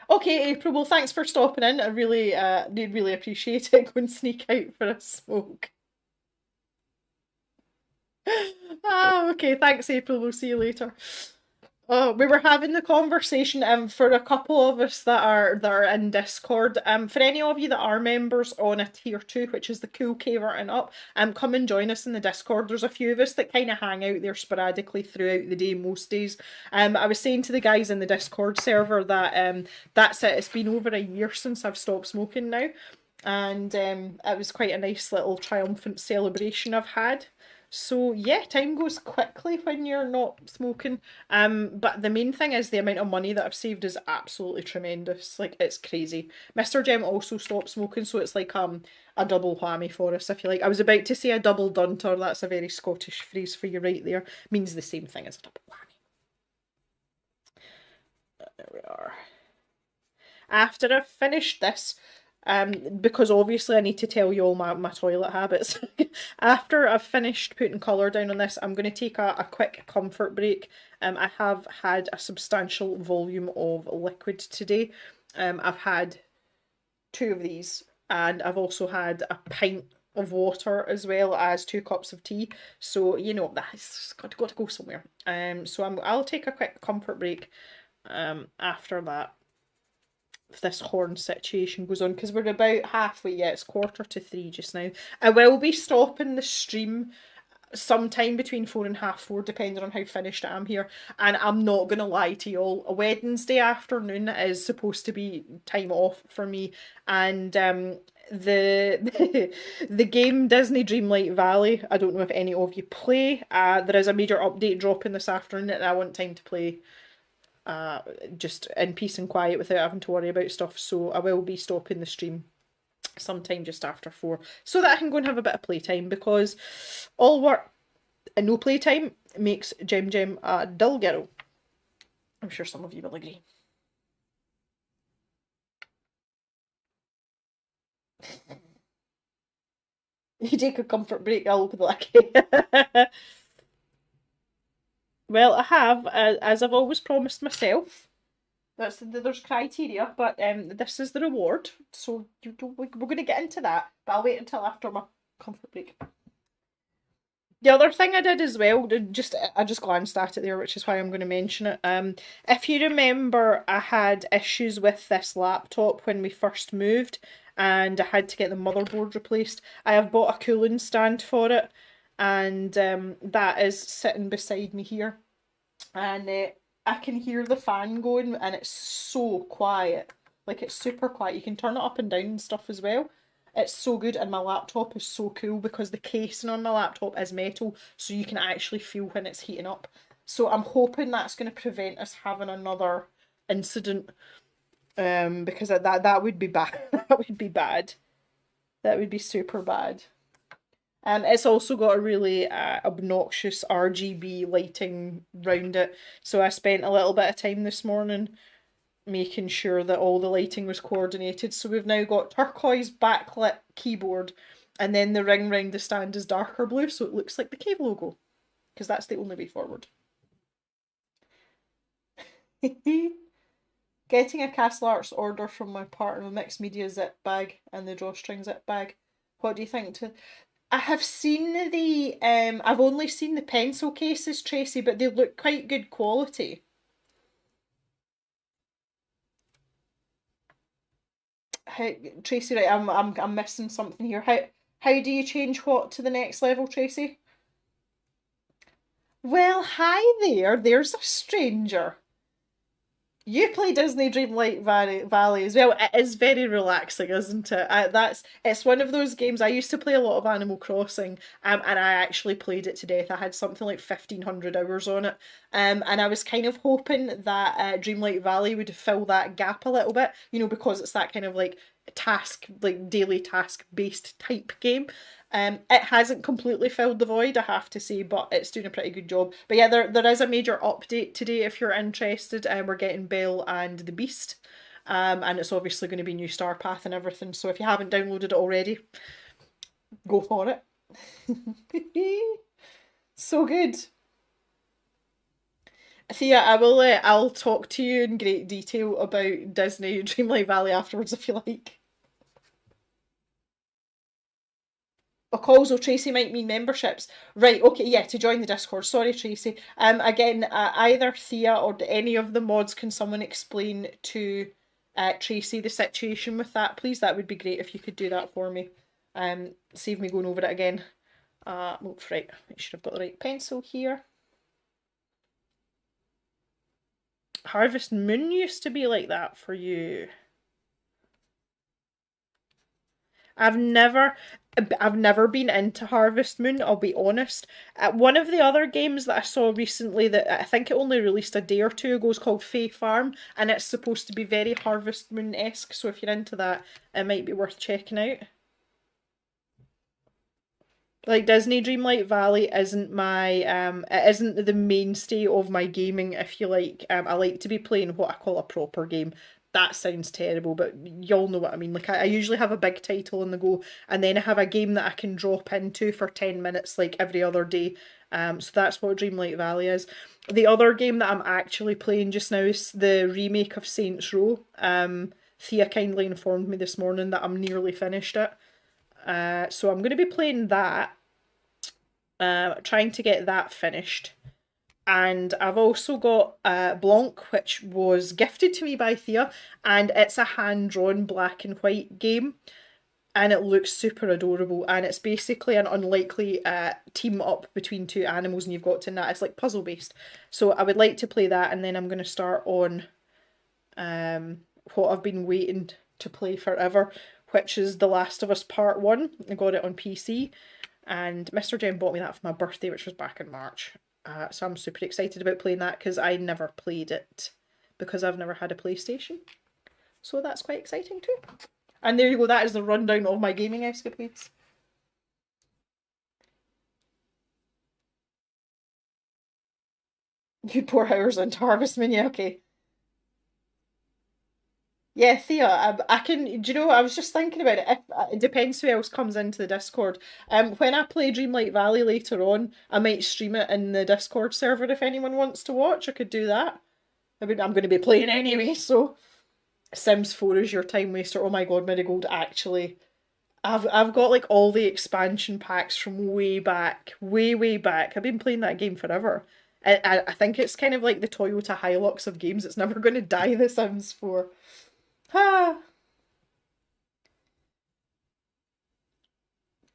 Okay, April. Well, thanks for stopping in. I really, did really appreciate it. Go and sneak out for a smoke. Okay. Thanks, April. We'll see you later. We were having the conversation for a couple of us that are in Discord. For any of you that are members on a tier 2, which is the cool caver and up, come and join us in the Discord. There's a few of us that kind of hang out there sporadically throughout the day most days. I was saying to the guys in the Discord server that that's it. It's been over a year since I've stopped smoking now, and it was quite a nice little triumphant celebration I've had. So yeah, time goes quickly when you're not smoking. But the main thing is the amount of money that I've saved is absolutely tremendous. Like, it's crazy. Mr. Jem also stopped smoking, so it's like a double whammy for us, if you like. I was about to say a double dunter. That's a very Scottish phrase for you right there. Means the same thing as a double whammy. There we are. After I've finished this, because obviously I need to tell you all my toilet habits. After I've finished putting colour down on this, I'm going to take a quick comfort break. I have had a substantial volume of liquid today. I've had 2 of these, and I've also had a pint of water as well as 2 cups of tea. So that's got to go somewhere. So I'll take a quick comfort break. After that, if this horn situation goes on, because we're about halfway. Yeah, it's 2:45 just now. I will be stopping the stream sometime between 4 and half 4, depending on how finished I am here. And I'm not gonna lie to you all, a Wednesday afternoon is supposed to be time off for me, and the the game Disney Dreamlight Valley, I don't know if any of you play. There is a major update dropping this afternoon, and I want time to play just in peace and quiet without having to worry about stuff. So I will be stopping the stream sometime just after 4 so that I can go and have a bit of playtime, because all work and no playtime makes Gem a dull girl. I'm sure some of you will agree. You take a comfort break, I'll open the lucky. Well, I have, as I've always promised myself. There's criteria, but this is the reward. So we're going to get into that, but I'll wait until after my comfort break. The other thing I did as well, I just glanced at it there, which is why I'm going to mention it. If you remember, I had issues with this laptop when we first moved, and I had to get the motherboard replaced. I have bought a cooling stand for it, and that is sitting beside me here, and I can hear the fan going, and it's so quiet. Like, it's super quiet. You can turn it up and down and stuff as well. It's so good, and my laptop is so cool because the casing on my laptop is metal, so you can actually feel when it's heating up. So I'm hoping that's going to prevent us having another incident, because that would be bad. That would be bad. That would be super bad. It's also got a really obnoxious RGB lighting round it, so I spent a little bit of time this morning making sure that all the lighting was coordinated. So we've now got turquoise backlit keyboard, and then the ring round the stand is darker blue, so it looks like the cave logo, because that's the only way forward. Getting a Castle Arts order from my partner, a mixed media zip bag and the drawstring zip bag. What do you think? I have seen I've only seen the pencil cases, Tracy, but they look quite good quality. Tracy, right, I'm missing something here. How do you change what to the next level, Tracy? Well, hi there. There's a stranger. You play Disney Dreamlight Valley as well. It is very relaxing, isn't it? It's one of those games. I used to play a lot of Animal Crossing, and I actually played it to death. I had something like 1,500 hours on it, and I was kind of hoping that Dreamlight Valley would fill that gap a little bit, because it's that kind of like daily task based type game. It hasn't completely filled the void, I have to say, but it's doing a pretty good job. But yeah, there is a major update today if you're interested. We're getting Belle and the Beast. And it's obviously going to be new Star Path and everything. So if you haven't downloaded it already, go for it. So good. Thea, I'll talk to you in great detail about Disney Dreamlight Valley afterwards if you like. Calls or Tracy might mean memberships. Right, okay, yeah, to join the Discord. Sorry, Tracy. Again, either Thea or any of the mods, can someone explain to Tracy the situation with that, please? That would be great if you could do that for me. Save me going over it again. Right, I should have got the right pencil here. Harvest Moon used to be like that for you. I've never been into Harvest Moon, I'll be honest. One of the other games that I saw recently that I think it only released a day or two ago is called Fae Farm, and it's supposed to be very Harvest Moon-esque, so if you're into that, it might be worth checking out. Like, Disney Dreamlight Valley isn't it isn't the mainstay of my gaming, if you like. I like to be playing what I call a proper game. That sounds terrible, but y'all know what I mean. Like, I usually have a big title on the go, and then I have a game that I can drop into for 10 minutes, like, every other day. So that's what Dreamlight Valley is. The other game that I'm actually playing just now is the remake of Saints Row. Thea kindly informed me this morning that I'm nearly finished it. So I'm going to be playing that, trying to get that finished. And I've also got Blanc, which was gifted to me by Thea, and it's a hand-drawn black and white game, and it looks super adorable, and it's basically an unlikely team up between two animals, and you've got to it's like puzzle based. So I would like to play that, and then I'm going to start on what I've been waiting to play forever, which is The Last of Us Part 1. I got it on PC, and Mr. Jem bought me that for my birthday, which was back in March. So I'm super excited about playing that because I never played it because I've never had a PlayStation. So that's quite exciting too. And there you go, that is the rundown of my gaming escapades. You pour hours into Harvest Moon, yeah, okay. Yeah, Thea, I can. Do you know? I was just thinking about it. If, it depends who else comes into the Discord. When I play Dreamlight Valley later on, I might stream it in the Discord server if anyone wants to watch. I could do that. I mean, I'm going to be playing anyway, so Sims 4 is your time waster. Oh my God, Marigold, actually, I've got like all the expansion packs from way back, way back. I've been playing that game forever. I think it's kind of like the Toyota Hilux of games. It's never going to die. The Sims 4. Ah,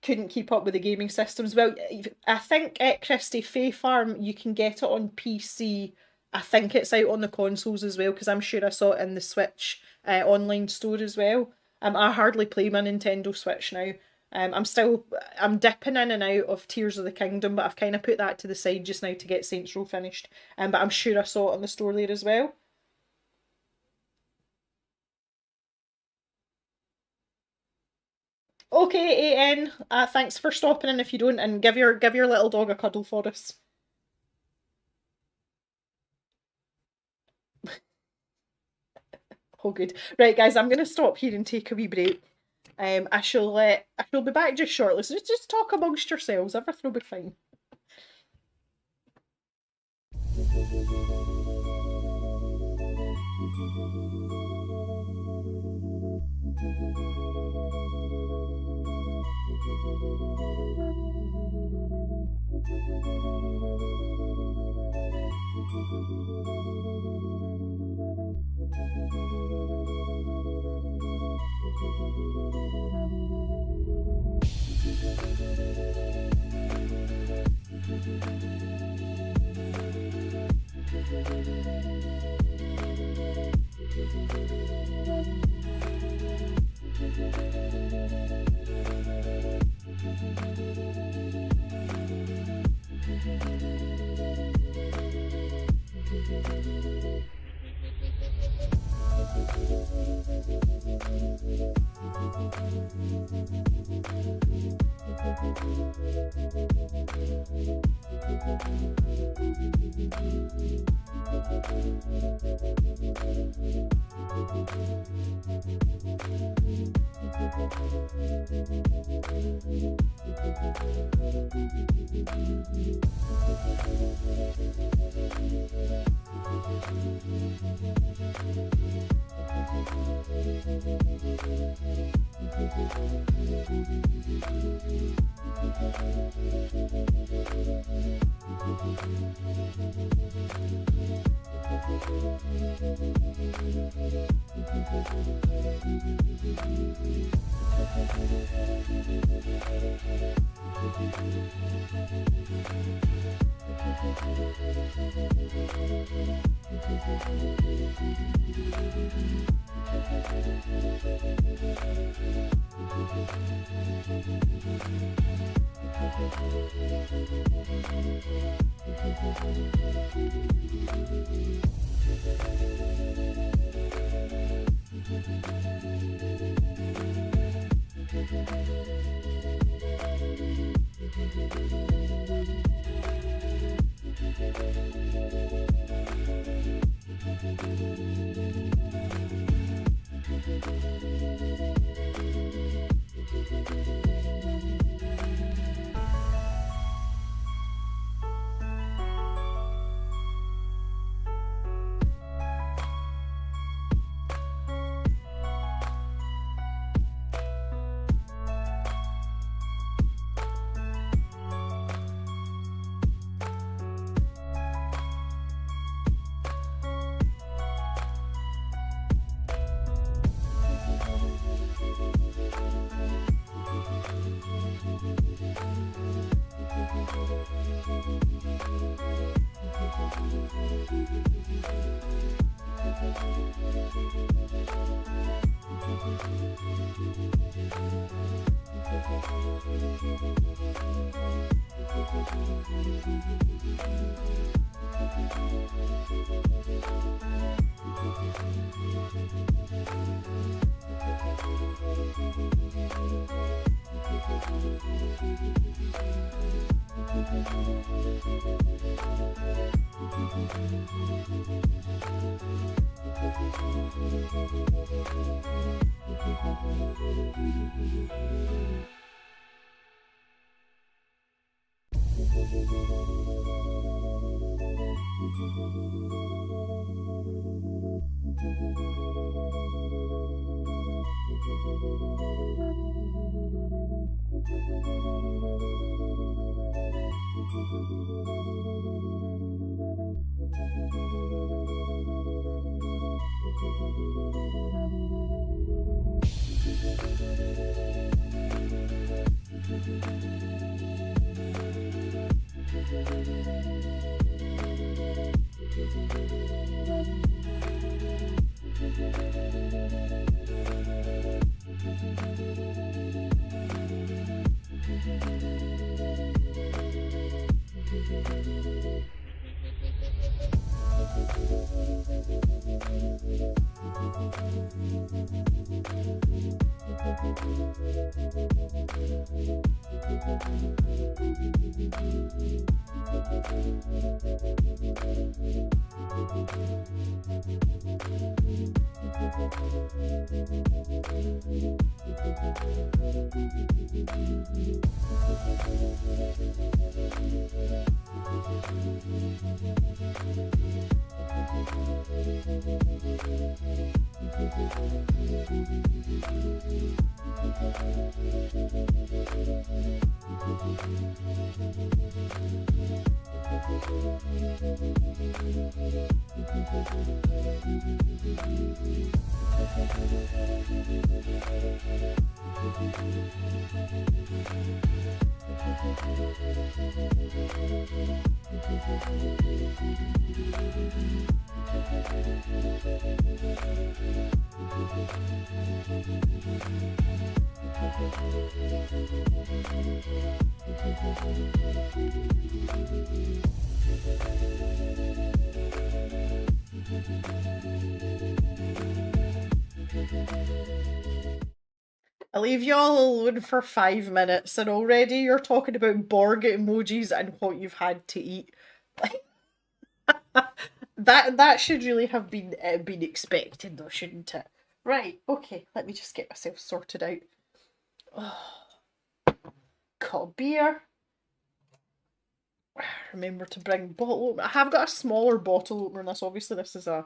couldn't keep up with the gaming systems. Well, I think at Christie Fae Farm you can get it on PC. I think it's out on the consoles as well because I'm sure I saw it in the Switch online store as well. I hardly play my Nintendo Switch now. I'm dipping in and out of Tears of the Kingdom, but I've kind of put that to the side just now to get Saints Row finished. But I'm sure I saw it on the store there as well. Okay, AN. Thanks for stopping in if you don't, and give your little dog a cuddle for us. Oh, good. Right, guys, I'm gonna stop here and take a wee break. I shall be back just shortly. So just talk amongst yourselves. Everything will be fine. I leave you all alone for 5 minutes and already you're talking about Borg emojis and what you've had to eat. That should really have been expected though, shouldn't it? Right, okay, let me just get myself sorted out. Oh, got beer. Remember to bring bottle opener. I have got a smaller bottle opener in this. Obviously, this is a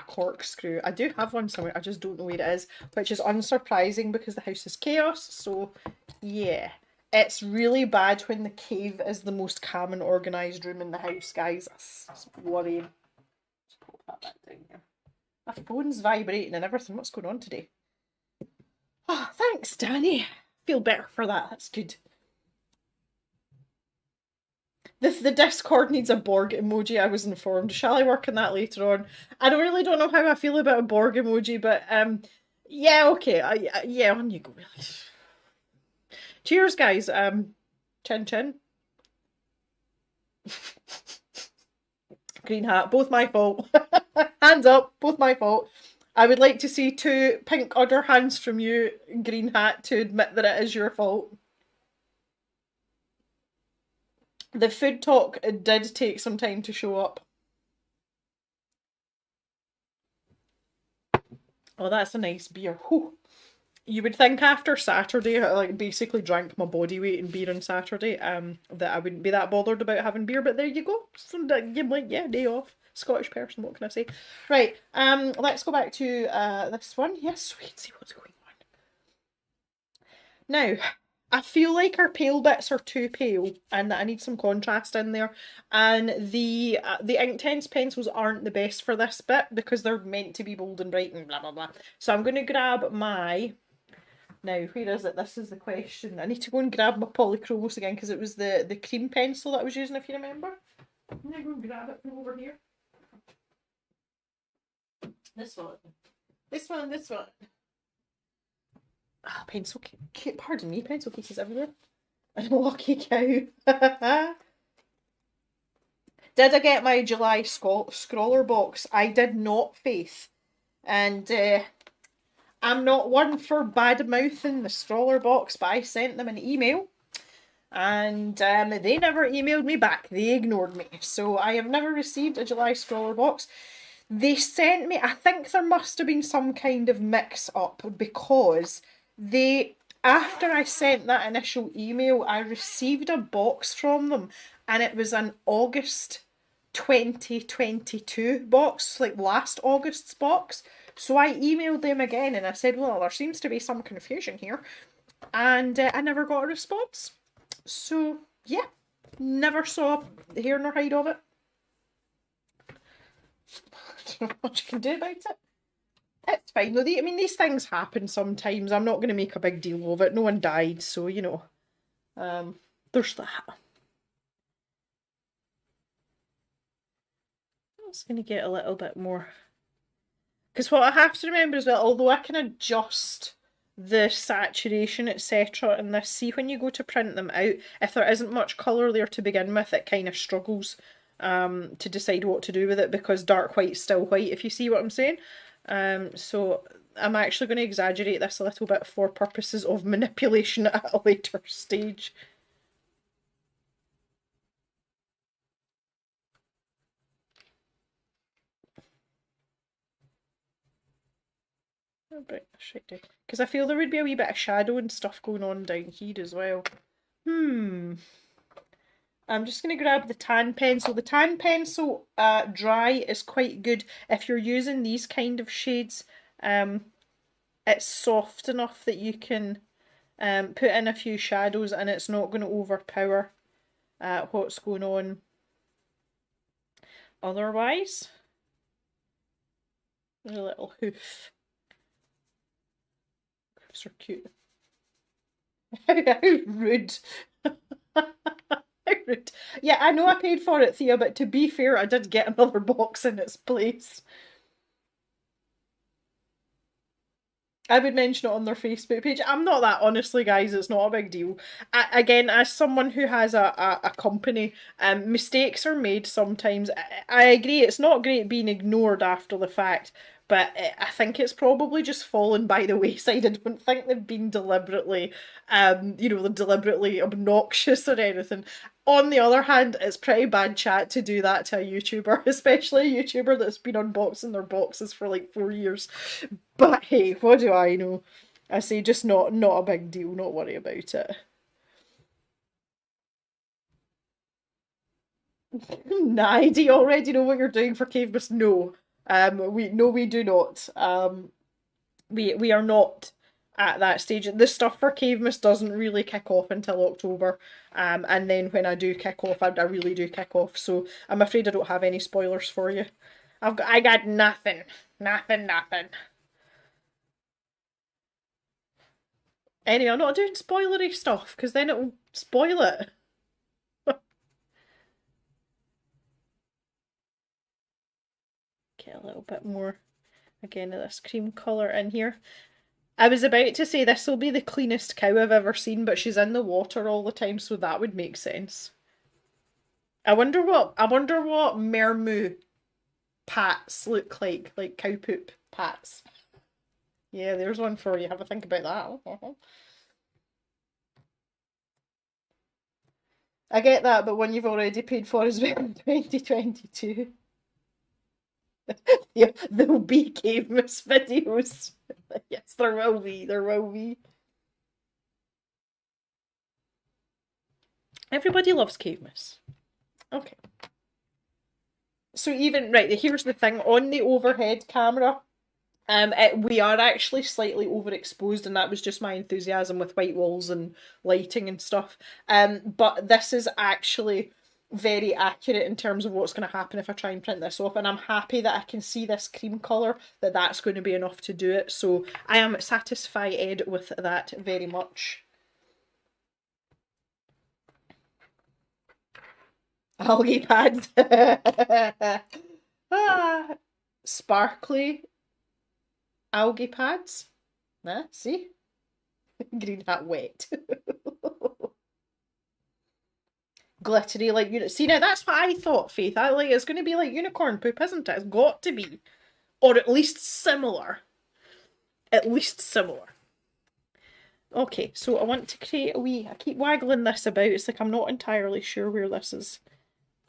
corkscrew. I do have one somewhere. I just don't know where it is, which is unsurprising because the house is chaos. So, yeah. It's really bad when the cave is the most calm and organised room in the house, guys. That's worrying. Just put that back down here. My phone's vibrating and everything. What's going on today? Oh, thanks, Danny. Feel better for that. That's good. The Discord needs a Borg emoji, I was informed. Shall I work on that later on? I don't know how I feel about a Borg emoji, but yeah, okay. Yeah, on you go. Cheers, guys. Chin chin. Green hat, both my fault. Hands up, both my fault. I would like to see 2 pink other hands from you, green hat, to admit that it is your fault. The food talk did take some time to show up. Oh, that's a nice beer. Whew. You would think after Saturday, I like basically drank my body weight in beer on Saturday, that I wouldn't be that bothered about having beer, but there you go. So, yeah, day off. Scottish person, what can I say? Right, let's go back to this one. Yes, we can see what's going on. Now, I feel like our pale bits are too pale and that I need some contrast in there. And the Inktense pencils aren't the best for this bit because they're meant to be bold and bright and blah, blah, blah. So I'm going to grab my... Now, where is it? This is the question. I need to go and grab my Polychromos again because it was the cream pencil that I was using, if you remember. I'm going to go and grab it from over here. This one. This one, this one. Ah, pencil case. Pardon me, pencil cases everywhere. I'm a lucky cow. Did I get my July scroller box? I did not, Faith. And I'm not one for bad mouthing the scroller box, but I sent them an email. and they never emailed me back. They ignored me. So I have never received a July Scroller box. They sent me, I think there must have been some kind of mix up, because after I sent that initial email, I received a box from them, and it was an August 2022 box, like last August's box. So I emailed them again and I said, well, there seems to be some confusion here. And I never got a response. So, yeah, never saw the hair nor hide of it. I don't know what you can do about it. It's fine. No, I mean, these things happen sometimes. I'm not going to make a big deal of it. No one died, so, you know. There's that. I'm just going to get a little bit more. Because what I have to remember is that although I can adjust the saturation, etc. in this, see when you go to print them out, if there isn't much colour there to begin with, it kind of struggles to decide what to do with it, because dark white's still white, if you see what I'm saying. So I'm actually going to exaggerate this a little bit for purposes of manipulation at a later stage. Because I feel there would be a wee bit of shadow and stuff going on down here as well. I'm just going to grab the tan pencil. The tan pencil dry is quite good if you're using these kind of shades. It's soft enough that you can put in a few shadows and it's not going to overpower what's going on otherwise. There's a little hoof. Hoofs are cute. How rude. How rude. Yeah, I know I paid for it, Thea, but to be fair, I did get another box in its place. I would mention it on their Facebook page. I'm not that, honestly, guys. It's not a big deal. Again, as someone who has a company, mistakes are made sometimes. I agree, it's not great being ignored after the fact, but I think it's probably just fallen by the wayside. I don't think they've been deliberately, you know, they're deliberately obnoxious or anything. On the other hand, it's pretty bad chat to do that to a YouTuber, especially a YouTuber that's been unboxing their boxes for like 4 years. But hey, what do I know? I say just not a big deal, not worry about it. Nah, do you already know what you're doing for Cavemas? No. We do not. We are not at that stage. The stuff for Cavemas doesn't really kick off until October. And then when I do kick off, I really do kick off. So I'm afraid I don't have any spoilers for you. I got nothing. Nothing. Anyway, I'm not doing spoilery stuff because then it'll spoil it. Get a little bit more, again, of this cream colour in here. I was about to say this will be the cleanest cow I've ever seen, but she's in the water all the time, so that would make sense. I wonder what Mermoo pats look like cow poop pats. Yeah, there's one for you. Have a think about that. I get that, but one you've already paid for is in 2022. Yeah, there'll be Cavemas videos. Yes, there will be. There will be. Everybody loves Cavemas. Okay. So even, right, here's the thing. On the overhead camera, we are actually slightly overexposed, and that was just my enthusiasm with white walls and lighting and stuff. But this is actually very accurate in terms of what's going to happen if I try and print this off, and I'm happy that I can see this cream colour, that's going to be enough to do it, so I am satisfied with that very much. Algae pads. Sparkly algae pads. See? Green hat wet. Glittery like see, now that's what I thought, Faith. It's going to be like unicorn poop, isn't it? It's got to be, or at least similar. Okay, so I want to create a wee... I keep waggling this about. It's like I'm not entirely sure where this is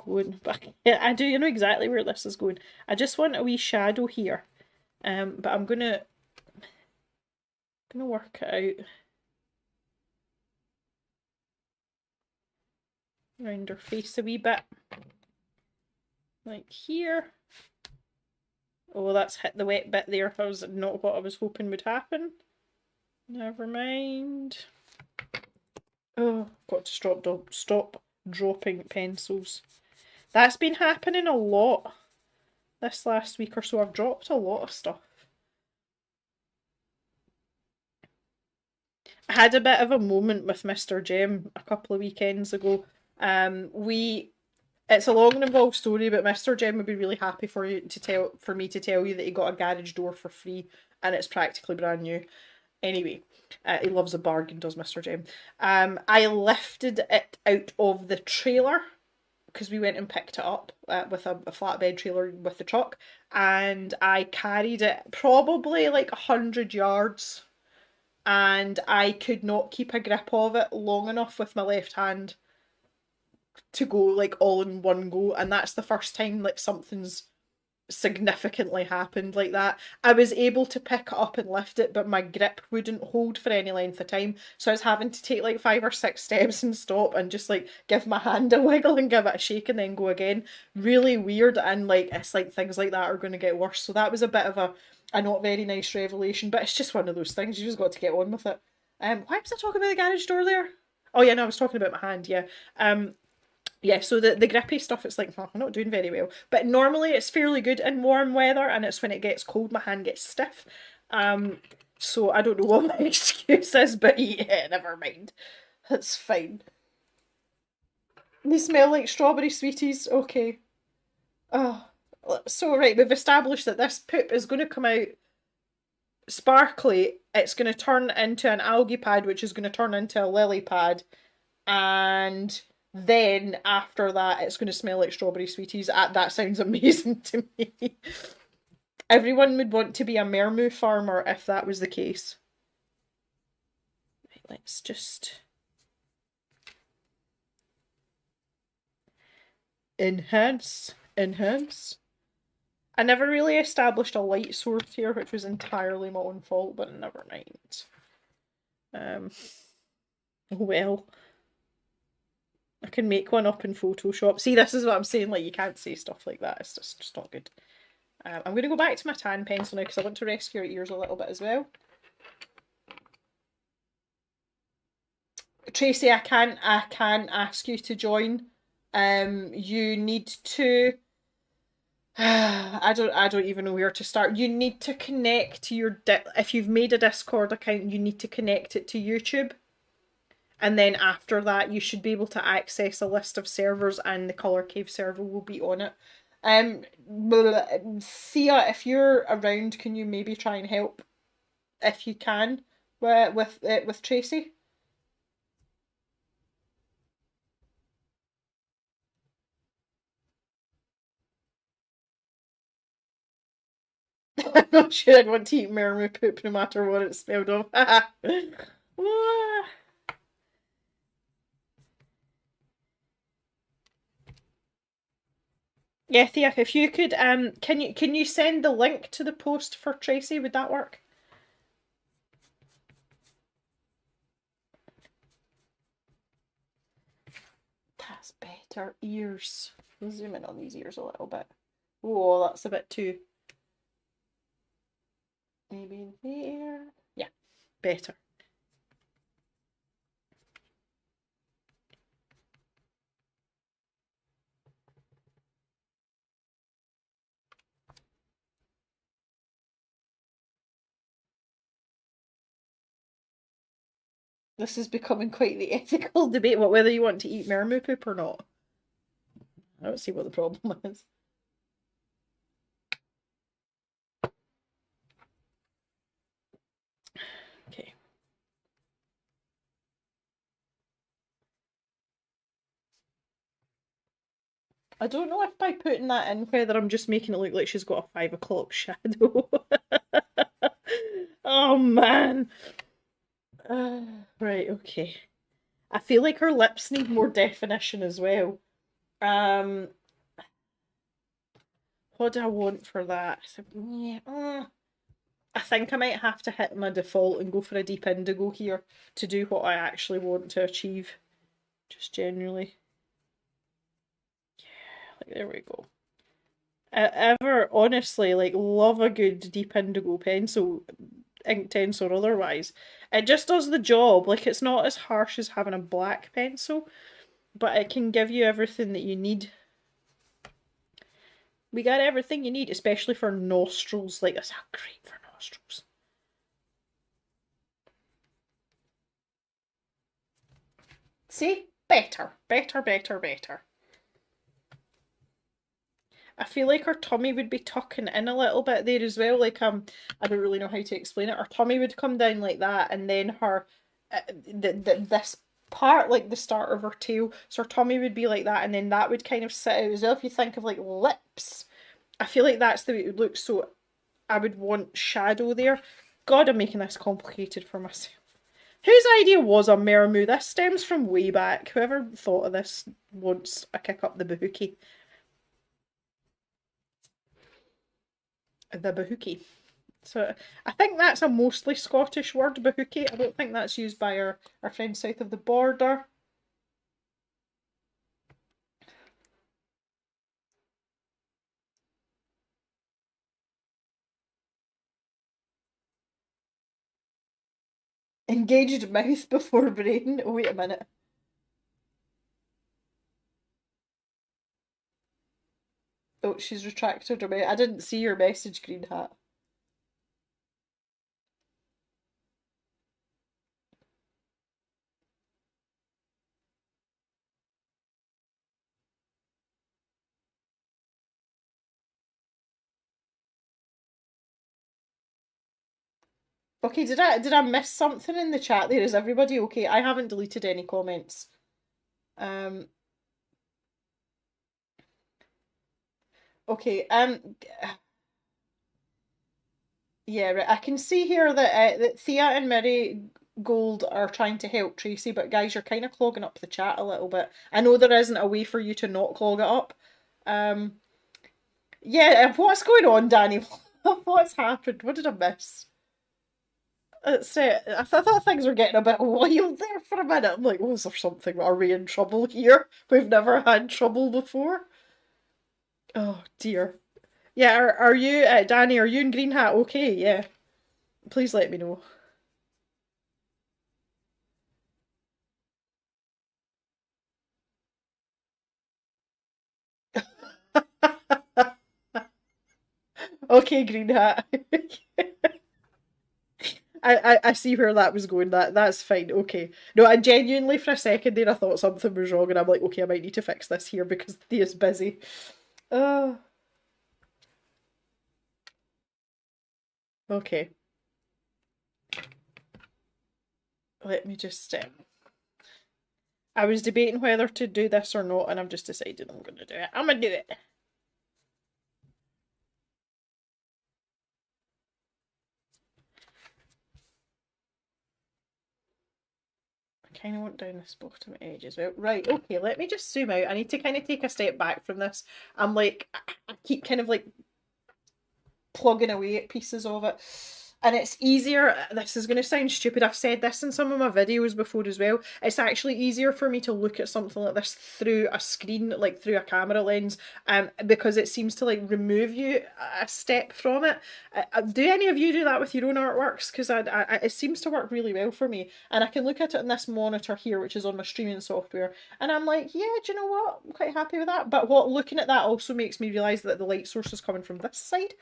going. But yeah, I do know exactly where this is going. I just want a wee shadow here. But I'm gonna work it out. Around her face a wee bit. Like here. Oh, that's hit the wet bit there. That was not what I was hoping would happen. Never mind. Oh, got to stop dropping pencils. That's been happening a lot this last week or so. I've dropped a lot of stuff. I had a bit of a moment with Mr. Jem a couple of weekends ago. It's a long and involved story, but Mr. Jem would be really happy for me to tell you that he got a garage door for free, and it's practically brand new. Anyway, he loves a bargain, does Mr. Jem. I lifted it out of the trailer because we went and picked it up with a flatbed trailer with the truck, and I carried it probably like 100 yards, and I could not keep a grip of it long enough with my left hand to go like all in one go, and that's the first time like something's significantly happened like that. I was able to pick it up and lift it, but my grip wouldn't hold for any length of time, so I was having to take like 5 or 6 steps and stop and just like give my hand a wiggle and give it a shake and then go again. Really weird, and like it's like things like that are going to get worse, so that was a bit of a not very nice revelation, but it's just one of those things. You just got to get on with it. Why was I talking about the garage door there? Oh yeah, no, I was talking about my hand. Yeah, so the grippy stuff, it's like, I'm not doing very well. But normally it's fairly good in warm weather, and it's when it gets cold my hand gets stiff. So I don't know what my excuse is, but yeah, never mind. That's fine. They smell like strawberry sweeties. Okay. Oh, so right, we've established that this poop is going to come out sparkly. It's going to turn into an algae pad, which is going to turn into a lily pad. And then after that, it's going to smell like strawberry sweeties. That sounds amazing to me. Everyone would want to be a Mermu farmer if that was the case. Right, let's just enhance. I never really established a light source here, which was entirely my own fault, but never mind. Well, I can make one up in Photoshop. See, this is what I'm saying, like, you can't say stuff like that. It's just not good. I'm going to go back to my tan pencil now because I want to rescue your ears a little bit as well. Tracy, I can't ask you to join. You need to... I don't even know where to start. You need to connect to your... If you've made a Discord account, you need to connect it to YouTube. And then after that, you should be able to access a list of servers, and the Colour Cave server will be on it. Thea, if you're around, can you maybe try and help, if you can, with Tracy? I'm not sure I'd want to eat mermaid poop no matter what it's smelled of. Yeah, Thea, if you could, can you send the link to the post for Tracy? Would that work? That's better. Ears. I'll zoom in on these ears a little bit. Oh, that's a bit too. Maybe there. Yeah, better. This is becoming quite the ethical debate about whether you want to eat mermaid poop or not. I don't see what the problem is. Okay. I don't know if by putting that in, whether I'm just making it look like she's got a 5 o'clock shadow. Oh man. Right, okay. I feel like her lips need more definition as well. Um, what do I want for that? I think I might have to hit my default and go for a deep indigo here to do what I actually want to achieve. Just generally. Like, there we go. Ever, honestly, like, love a good deep indigo pencil, Inktense or otherwise. It just does the job. Like, it's not as harsh as having a black pencil, but it can give you everything that you need. We got everything you need, especially for nostrils. Like, that's great for nostrils. See? Better. Better, better, better. I feel like her tummy would be tucking in a little bit there as well. Like, I don't really know how to explain it. Her tummy would come down like that, and then her, this part, like the start of her tail, so her tummy would be like that, and then that would kind of sit out as well. If you think of like lips, I feel like that's the way it would look. So I would want shadow there. God, I'm making this complicated for myself. Whose idea was a Mermu? This stems from way back. Whoever thought of this wants a kick up the bahookie. The bahookie. So I think that's a mostly Scottish word, bahookie. I don't think that's used by our friends south of the border. Engaged mouth before brain. Oh, wait a minute. Oh, she's retracted her mouth. I didn't see your message, Green Hat. Okay, did I miss something in the chat there? Is everybody okay? I haven't deleted any comments. Okay, yeah, right. I can see here that Thea and Mary Gold are trying to help Tracy, but guys, you're kind of clogging up the chat a little bit. I know there isn't a way for you to not clog it up. Yeah, what's going on, Danny? What's happened? What did I miss? It's I thought things were getting a bit wild there for a minute. I'm like, was there something? Are we in trouble here? We've never had trouble before. Oh dear. Yeah, are you, Danny? Are you in Green Hat? Okay, yeah. Please let me know. Okay, Green Hat. I see where that was going. That's fine. Okay. No, I genuinely for a second there I thought something was wrong, and I'm like, okay, I might need to fix this here because Thea's busy. Okay. Let me just. I was debating whether to do this or not, and I've just decided I'm going to do it. I'm going to do it. I kind of want down this bottom edge as well. Right, okay, let me just zoom out. I need to kind of take a step back from this. I'm like, I keep kind of like plugging away at pieces of it. And it's easier, this is going to sound stupid, I've said this in some of my videos before as well, it's actually easier for me to look at something like this through a screen, like through a camera lens, because it seems to like remove you a step from it. Do any of you do that with your own artworks? Because it seems to work really well for me, and I can look at it on this monitor here, which is on my streaming software, and I'm like, yeah, do you know what, I'm quite happy with that. But what looking at that also makes me realise that the light source is coming from this side.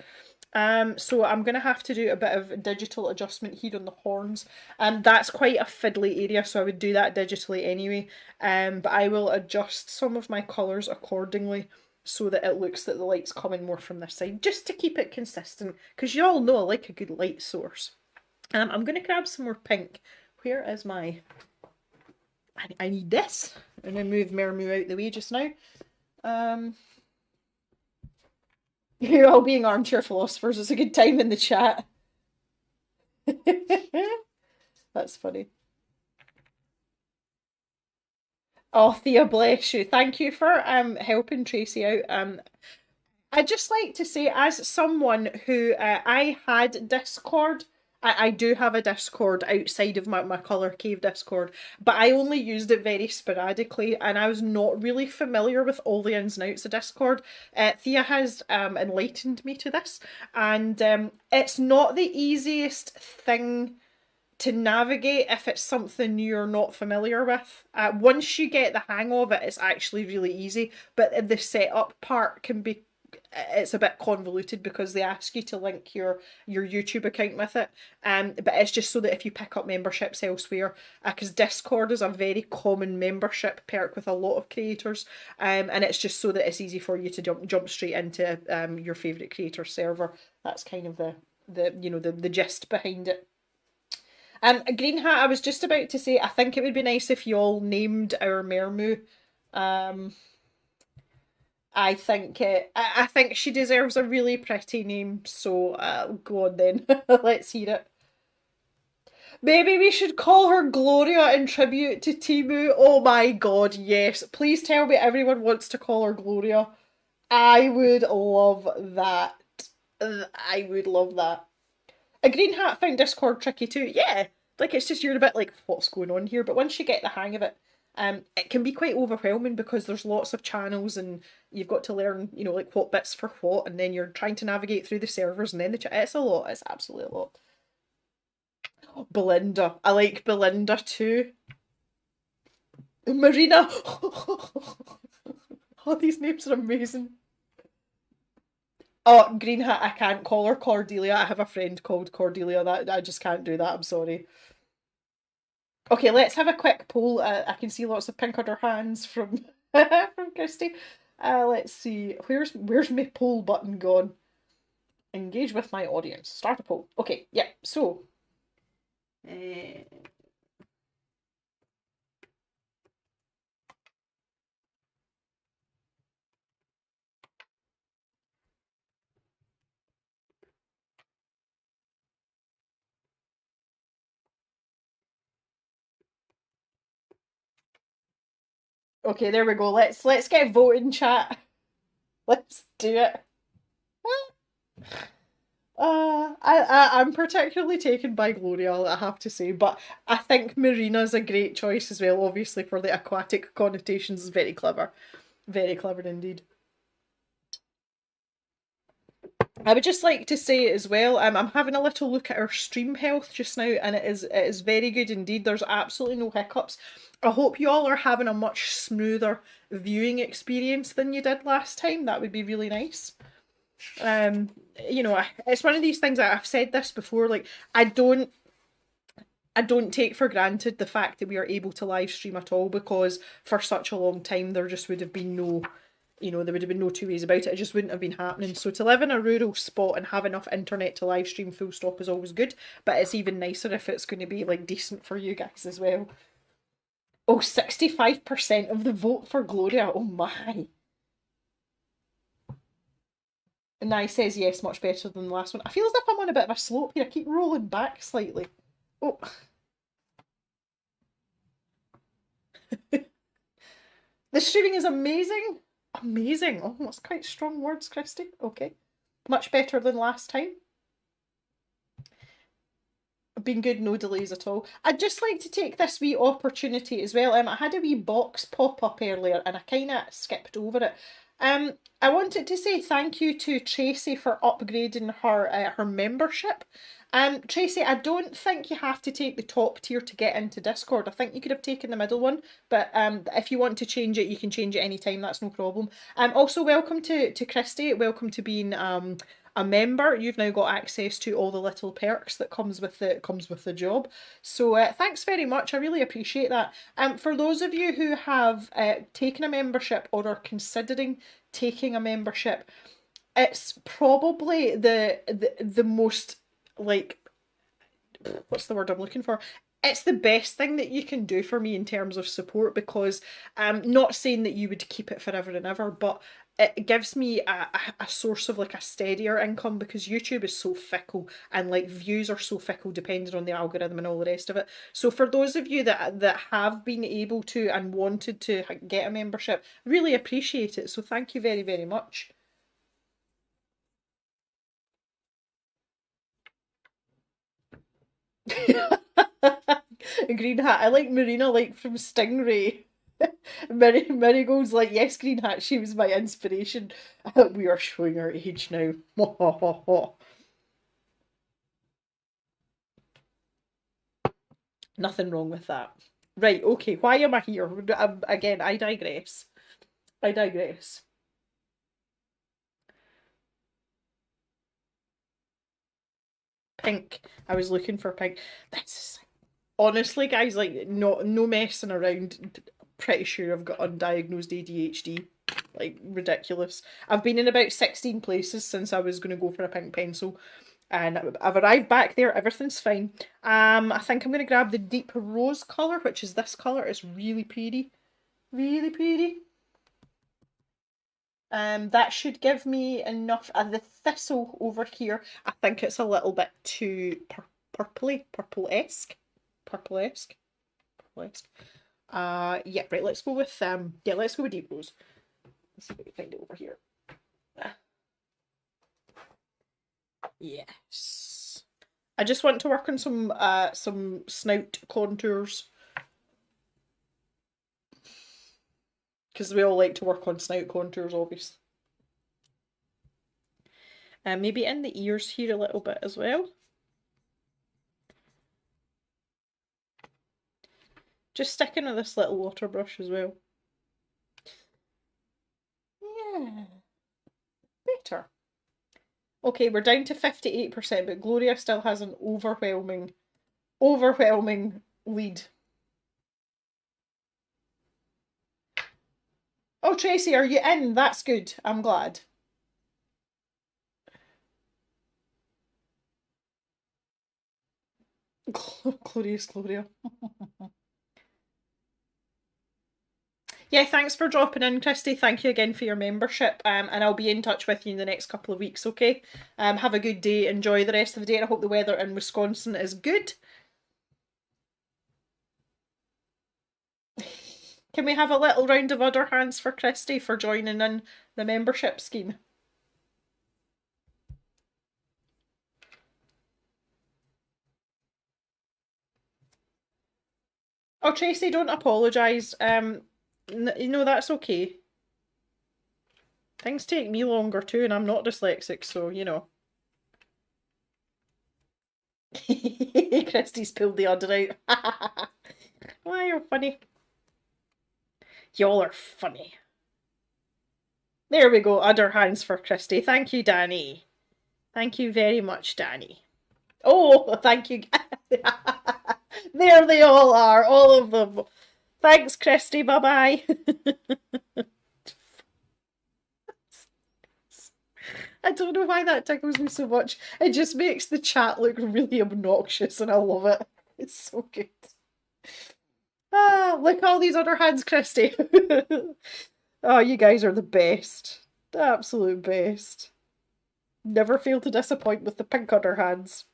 So I'm going to have to do a bit of digital adjustment here on the horns. That's quite a fiddly area, so I would do that digitally anyway. But I will adjust some of my colours accordingly so that it looks that the light's coming more from this side, just to keep it consistent, because you all know I like a good light source. I'm going to grab some more pink. Where is my... I need this. I'm going to move Mermu out the way just now. You're all being armchair philosophers. It's a good time in the chat. That's That's funny. Oh, Thea, bless you. Thank you for helping Tracy out. I'd just like to say, as someone who I had Discord, I do have a Discord outside of my Colour Cave Discord, but I only used it very sporadically and I was not really familiar with all the ins and outs of Discord. Thea has enlightened me to this, and it's not the easiest thing to navigate if it's something you're not familiar with. Once you get the hang of it, it's actually really easy, but the setup part can be, it's a bit convoluted because they ask you to link your YouTube account with it. But it's just so that if you pick up memberships elsewhere, because Discord is a very common membership perk with a lot of creators, and it's just so that it's easy for you to jump straight into your favourite creator server. That's kind of the gist behind it. Green Hat, I was just about to say, I think it would be nice if you all named our Mermu. I think I think she deserves a really pretty name, so go on then. Let's hear it. Maybe we should call her Gloria in tribute to Temu. Oh my god, yes. Please tell me everyone wants to call her Gloria. I would love that. I would love that. A Green Hat found Discord tricky too. Yeah, like it's just you're a bit like, what's going on here? But once you get the hang of it, it can be quite overwhelming because there's lots of channels and you've got to learn, like what bits for what, and then you're trying to navigate through the servers and then it's a lot. It's absolutely a lot. Oh, Belinda. I like Belinda too. Marina. Oh, these names are amazing. Oh, Green Hat, I can't call her Cordelia. I have a friend called Cordelia. That I just can't do that. I'm sorry. Okay, let's have a quick poll. I can see lots of pink under hands from from Christy. Let's see. Where's my poll button gone? Engage with my audience. Start a poll. Okay, yeah. So, okay, there we go. Let's get voting, chat. Let's do it. I'm particularly taken by Gloria, I have to say, but I think Marina's a great choice as well. Obviously, for the aquatic connotations, is very clever indeed. I would just like to say as well, I'm having a little look at our stream health just now, and it is very good indeed. There's absolutely no hiccups. I hope you all are having a much smoother viewing experience than you did last time. That would be really nice. It's one of these things that I've said this before, like I don't take for granted the fact that we are able to live stream at all, because for such a long time there just would have been no, there would have been no two ways about it. It just wouldn't have been happening. So to live in a rural spot and have enough internet to live stream full stop is always good, but it's even nicer if it's going to be like decent for you guys as well. Oh, 65% of the vote for Gloria. Oh my. Nye says yes, much better than the last one. I feel as if I'm on a bit of a slope here. I keep rolling back slightly. Oh. The streaming is amazing. Amazing. Oh, that's quite strong words, Christy. Okay. Much better than last time. Been good, no delays at all. I'd just like to take this wee opportunity as well. I had a wee box pop up earlier and I kind of skipped over it. I wanted to say thank you to Tracy for upgrading her membership. Tracy, I don't think you have to take the top tier to get into Discord. I think you could have taken the middle one, but if you want to change it, you can change it anytime. That's no problem. Also, welcome to Christy. Welcome to being a member. You've now got access to all the little perks that comes with the job. So thanks very much. I really appreciate that. For those of you who have taken a membership or are considering taking a membership, it's probably the most, like, what's the word I'm looking for? It's the best thing that you can do for me in terms of support, because I'm not saying that you would keep it forever and ever, but it gives me a source of like a steadier income, because YouTube is so fickle and like views are so fickle depending on the algorithm and all the rest of it. So for those of you that have been able to and wanted to get a membership, really appreciate it. So thank you very, very much. Green hat. I like Marina, like from Stingray. Marigold's like, yes, Green Hat, she was my inspiration. We are showing our age now. Nothing wrong with that. Right, okay, why am I here? Again, I digress. I digress. Pink. I was looking for pink. That's honestly, guys, like no messing around. Pretty sure I've got undiagnosed ADHD. Like ridiculous. I've been in about 16 places since I was going to go for a pink pencil, and I've arrived back there. Everything's fine. I think I'm going to grab the deep rose colour, which is this colour. It's really pretty. Really pretty. That should give me enough. The thistle over here, I think it's a little bit too purpley, purple-esque. Purple-esque. Purple-esque. Yeah, right, let's go with yeah, let's go with deep rose. Let's see if we can find it over here. Yes. I just want to work on some snout contours, because we all like to work on snout contours, obviously. And maybe in the ears here a little bit as well. Just sticking with this little water brush as well. Yeah. Better. Okay, we're down to 58%, but Gloria still has an overwhelming lead. Oh, Tracy, are you in? That's good. I'm glad. Glorious Gloria. Yeah, thanks for dropping in, Christy. Thank you again for your membership. And I'll be in touch with you in the next couple of weeks, okay? Have a good day. Enjoy the rest of the day. And I hope the weather in Wisconsin is good. Can we have a little round of other hands for Christy for joining in the membership scheme? Oh, Tracy, don't apologise. You know, that's okay. Things take me longer too, and I'm not dyslexic, so, you know. Christy's pulled the other out. Why, you're funny. Y'all are funny. There we go, other hands for Christy. Thank you, Danny. Thank you very much, Danny. Oh, thank you. There they all are, all of them. Thanks, Christy. Bye-bye. I don't know why that tickles me so much. It just makes the chat look really obnoxious, and I love it. It's so good. Ah, look, all these other hands, Christy. Oh, you guys are the best. The absolute best. Never fail to disappoint with the pink other hands.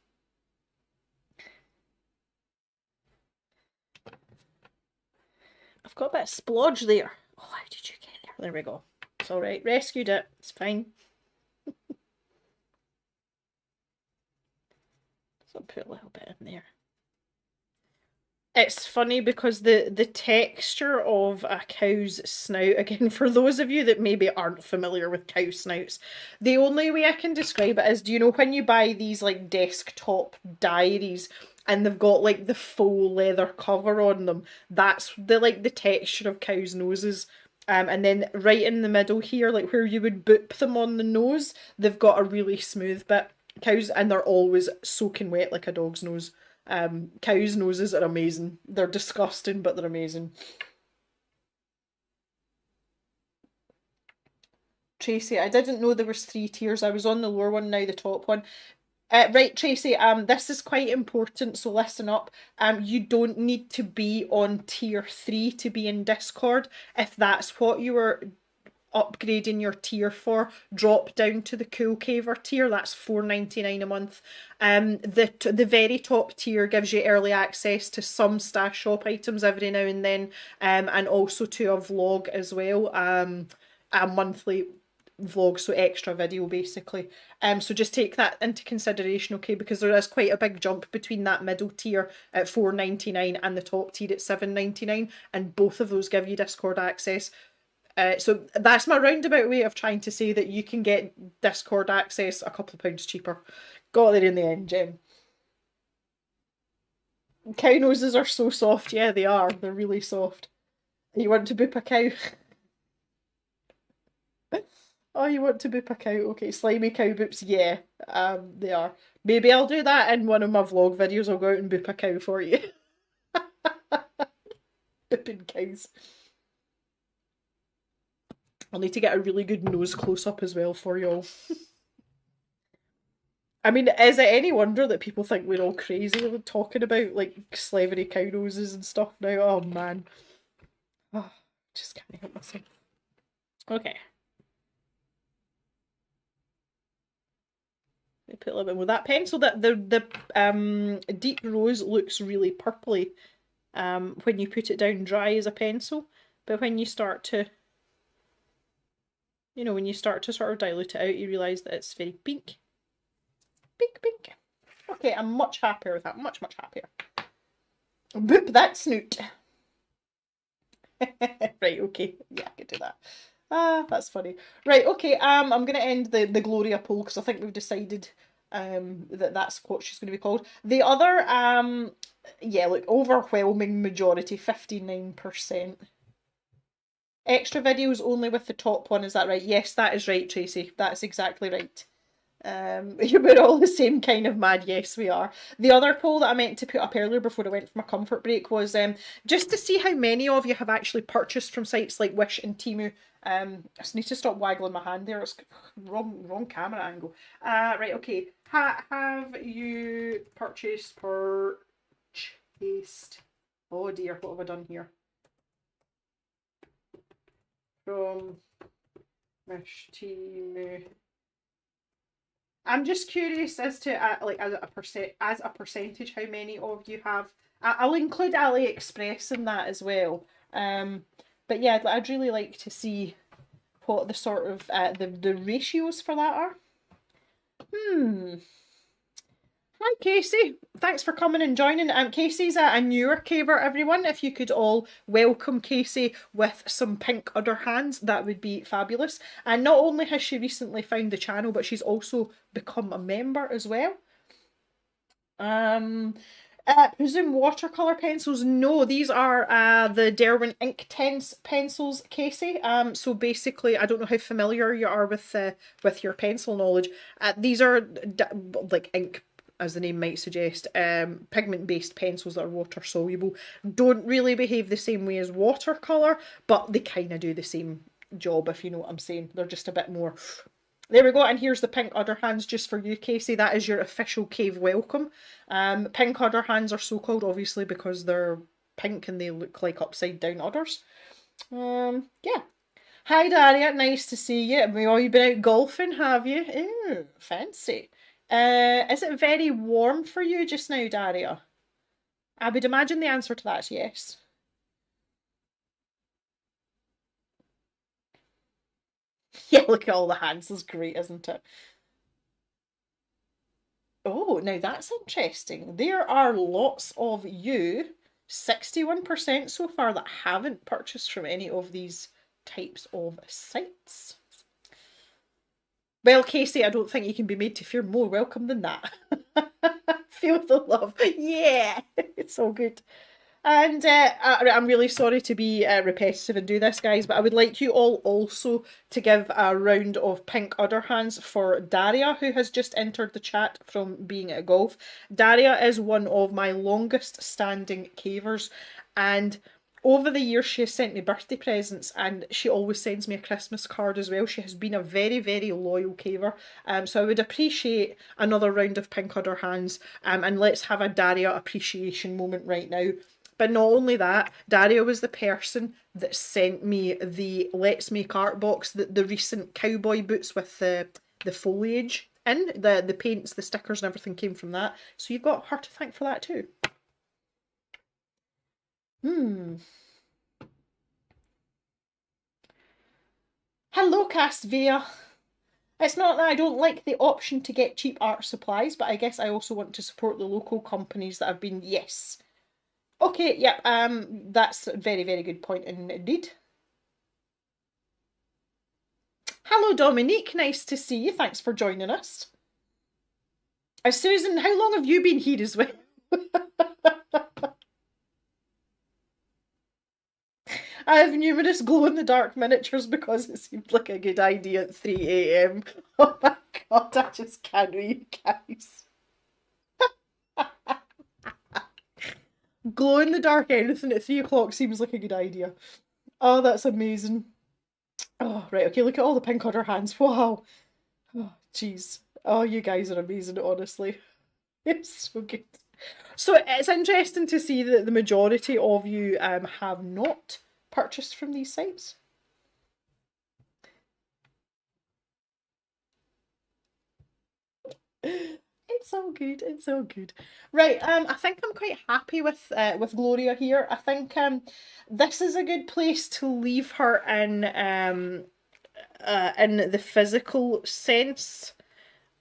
I've got a bit of splodge there. Oh, how did you get there? There we go. It's alright. Rescued it. It's fine. So I'll put a little bit in there. It's funny because the texture of a cow's snout, again, for those of you that maybe aren't familiar with cow snouts, the only way I can describe it is, do you know when you buy these like desktop diaries and they've got like the faux leather cover on them? That's the texture of cows' noses. And then right in the middle here, like where you would boop them on the nose, they've got a really smooth bit. Cows, and they're always soaking wet like a dog's nose. Cows' noses are amazing. They're disgusting, but they're amazing. Tracy, I didn't know there was 3 tiers. I was on the lower one, now the top one. Right, Tracy, this is quite important, so listen up. You don't need to be on tier 3 to be in Discord. If that's what you were upgrading your tier for, drop down to the Cool Caver tier. That's $4.99 a month. The very top tier gives you early access to some Stash Shop items every now and then, and also to a vlog as well, a monthly vlog, so extra video basically. So just take that into consideration, okay, because there is quite a big jump between that middle tier at $4.99 and the top tier at $7.99, and both of those give you Discord access. So that's my roundabout way of trying to say that you can get Discord access a couple of pounds cheaper. Got there in the end, Jem. Cow noses are so soft. Yeah, they are. They're really soft. You want to boop a cow? Oh, you want to boop a cow? Okay, slimy cow boops. Yeah, they are. Maybe I'll do that in one of my vlog videos. I'll go out and boop a cow for you. Booping cows. I'll need to get a really good nose close-up as well for y'all. I mean, is it any wonder that people think we're all crazy talking about, like, slavery cow noses and stuff now? Oh, man. Oh, just can't help myself. Okay. Put a little bit more of that pencil. That the deep rose looks really purpley when you put it down dry as a pencil, but when you start to, you know, when you start to sort of dilute it out, you realise that it's very pink. Pink, pink. Okay, I'm much happier with that. Much, much happier. Boop that snoot. Right, okay. Yeah, I can do that. Ah, that's funny. Right, okay, I'm going to end the Gloria poll because I think we've decided that that's what she's going to be called. The other, yeah, like overwhelming majority, 59%. Extra videos only with the top one, is that right? Yes, that is right, Tracy. That's exactly right. We're all the same kind of mad. Yes, we are. The other poll that I meant to put up earlier before I went for my comfort break was just to see how many of you have actually purchased from sites like Wish and Temu. I just need to stop waggling my hand there. It's wrong camera angle. Right, okay. Have you purchased? Oh dear, what have I done here? From Wish, Temu. I'm just curious as to like as a percentage how many of you have. I'll include AliExpress in that as well. But yeah, I'd really like to see what the sort of the ratios for that are. Hi Casey, thanks for coming and joining. Casey's a newer caver, everyone. If you could all welcome Casey with some pink udder hands, that would be fabulous. And not only has she recently found the channel, but she's also become a member as well. Presume watercolour pencils? No, these are the Derwent Inktense pencils, Casey. So basically, I don't know how familiar you are with your pencil knowledge. These are like ink, as the name might suggest, pigment-based pencils that are water-soluble. Don't really behave the same way as watercolour, but they kind of do the same job, if you know what I'm saying. They're just a bit more... There we go, and here's the pink udder hands just for you, Casey. That is your official cave welcome. Pink udder hands are so called, obviously, because they're pink and they look like upside-down udders. Yeah. Hi, Daria. Nice to see you. Oh, you've been out golfing, have you? Ooh, fancy. Is it very warm for you just now, Daria? I would imagine the answer to that is yes. Yeah, look at all the hands. That's great, isn't it? Oh, now that's interesting. There are lots of you, 61% so far, that haven't purchased from any of these types of sites. Well, Casey, I don't think you can be made to feel more welcome than that. Feel the love. Yeah, it's all good. And I'm really sorry to be repetitive and do this, guys, but I would like you all also to give a round of pink udder hands for Daria, who has just entered the chat from being at golf. Daria is one of my longest standing cavers, and over the years she has sent me birthday presents, and she always sends me a Christmas card as well. She has been a very, very loyal caver. So I would appreciate another round of pink udder hands, and let's have a Daria appreciation moment right now. But not only that, Dario was the person that sent me the Let's Make Art box, the recent cowboy boots with the foliage in, the paints, the stickers and everything came from that. So you've got her to thank for that too. Hello, Castvia. It's not that I don't like the option to get cheap art supplies, but I guess I also want to support the local companies that have been, yes. Okay, yep, that's a very, very good point indeed. Hello, Dominique, nice to see you. Thanks for joining us. Susan, how long have you been here as well? I have numerous glow-in-the-dark miniatures because it seemed like a good idea at 3 AM. Oh my god, I just can't read, guys. Glow-in-the-dark anything at 3 o'clock seems like a good idea. Oh, that's amazing. Oh, right, okay, look at all the pink on her hands. Wow. Oh, jeez. Oh, you guys are amazing, honestly. It's so good. So it's interesting to see that the majority of you have not purchased from these sites. It's all good. It's all good. Right. I think I'm quite happy with Gloria here. I think this is a good place to leave her in the physical sense.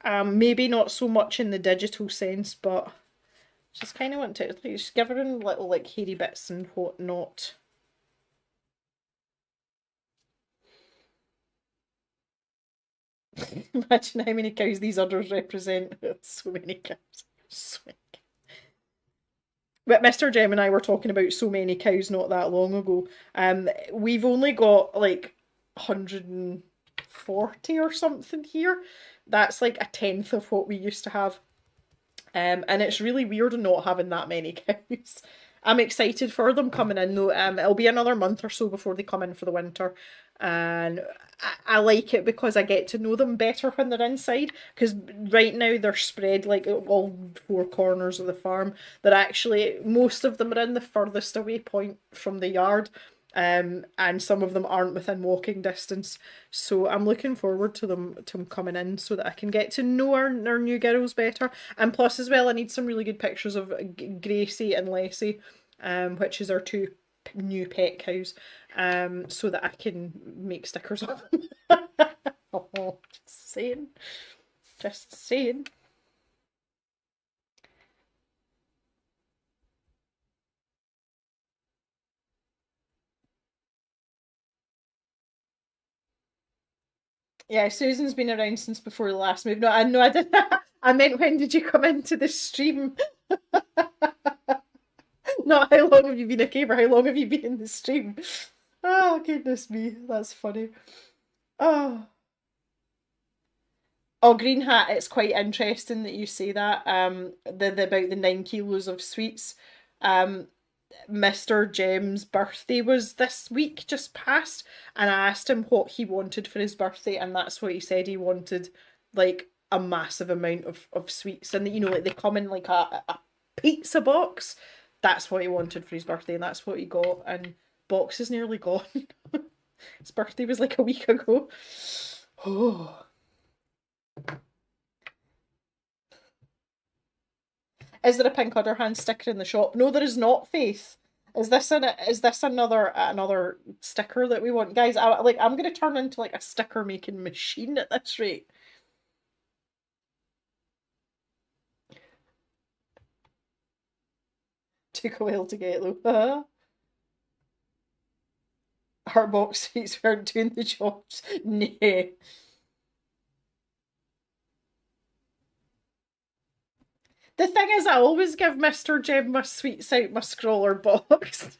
Maybe not so much in the digital sense, but just kind of want to just give her in little like hairy bits and whatnot. Imagine how many cows these udders represent. So many cows. So many cows. But Mr. Jem and I were talking about so many cows not that long ago. We've only got like 140 or something here. That's like a tenth of what we used to have. And it's really weird not having that many cows. I'm excited for them coming in though. It'll be another month or so before they come in for the winter. And I like it because I get to know them better when they're inside. Because right now they're spread like all 4 corners of the farm. They're actually, most of them are in the furthest away point from the yard. And some of them aren't within walking distance. So I'm looking forward to them coming in so that I can get to know our new girls better. And plus as well, I need some really good pictures of Gracie and Leslie, which is our 2 new pet cows, so that I can make stickers of them. Oh, just saying. Just saying. Yeah, Susan's been around since before the last move. No, I didn't. I meant when did you come into the stream? Not how long have you been a gamer, how long have you been in the stream? Oh, goodness me, that's funny. Oh. Oh, Green Hat, it's quite interesting that you say that. The about the 9 kilos of sweets. Um, Mr. Jem's birthday was this week just past, and I asked him what he wanted for his birthday, and that's what he said he wanted, like a massive amount of sweets. And you know, like they come in like a pizza box. That's what he wanted for his birthday, and that's what he got, and box is nearly gone. His birthday was like a week ago. Oh. Is there a pink other hand sticker in the shop? No, there is not, Faith. Is this another sticker that we want, guys? I'm gonna turn into like a sticker making machine at this rate. Took a while to get though. Heart box seats weren't doing the jobs. Nah. The thing is, I always give Mr. Jem my sweets out my scroller box.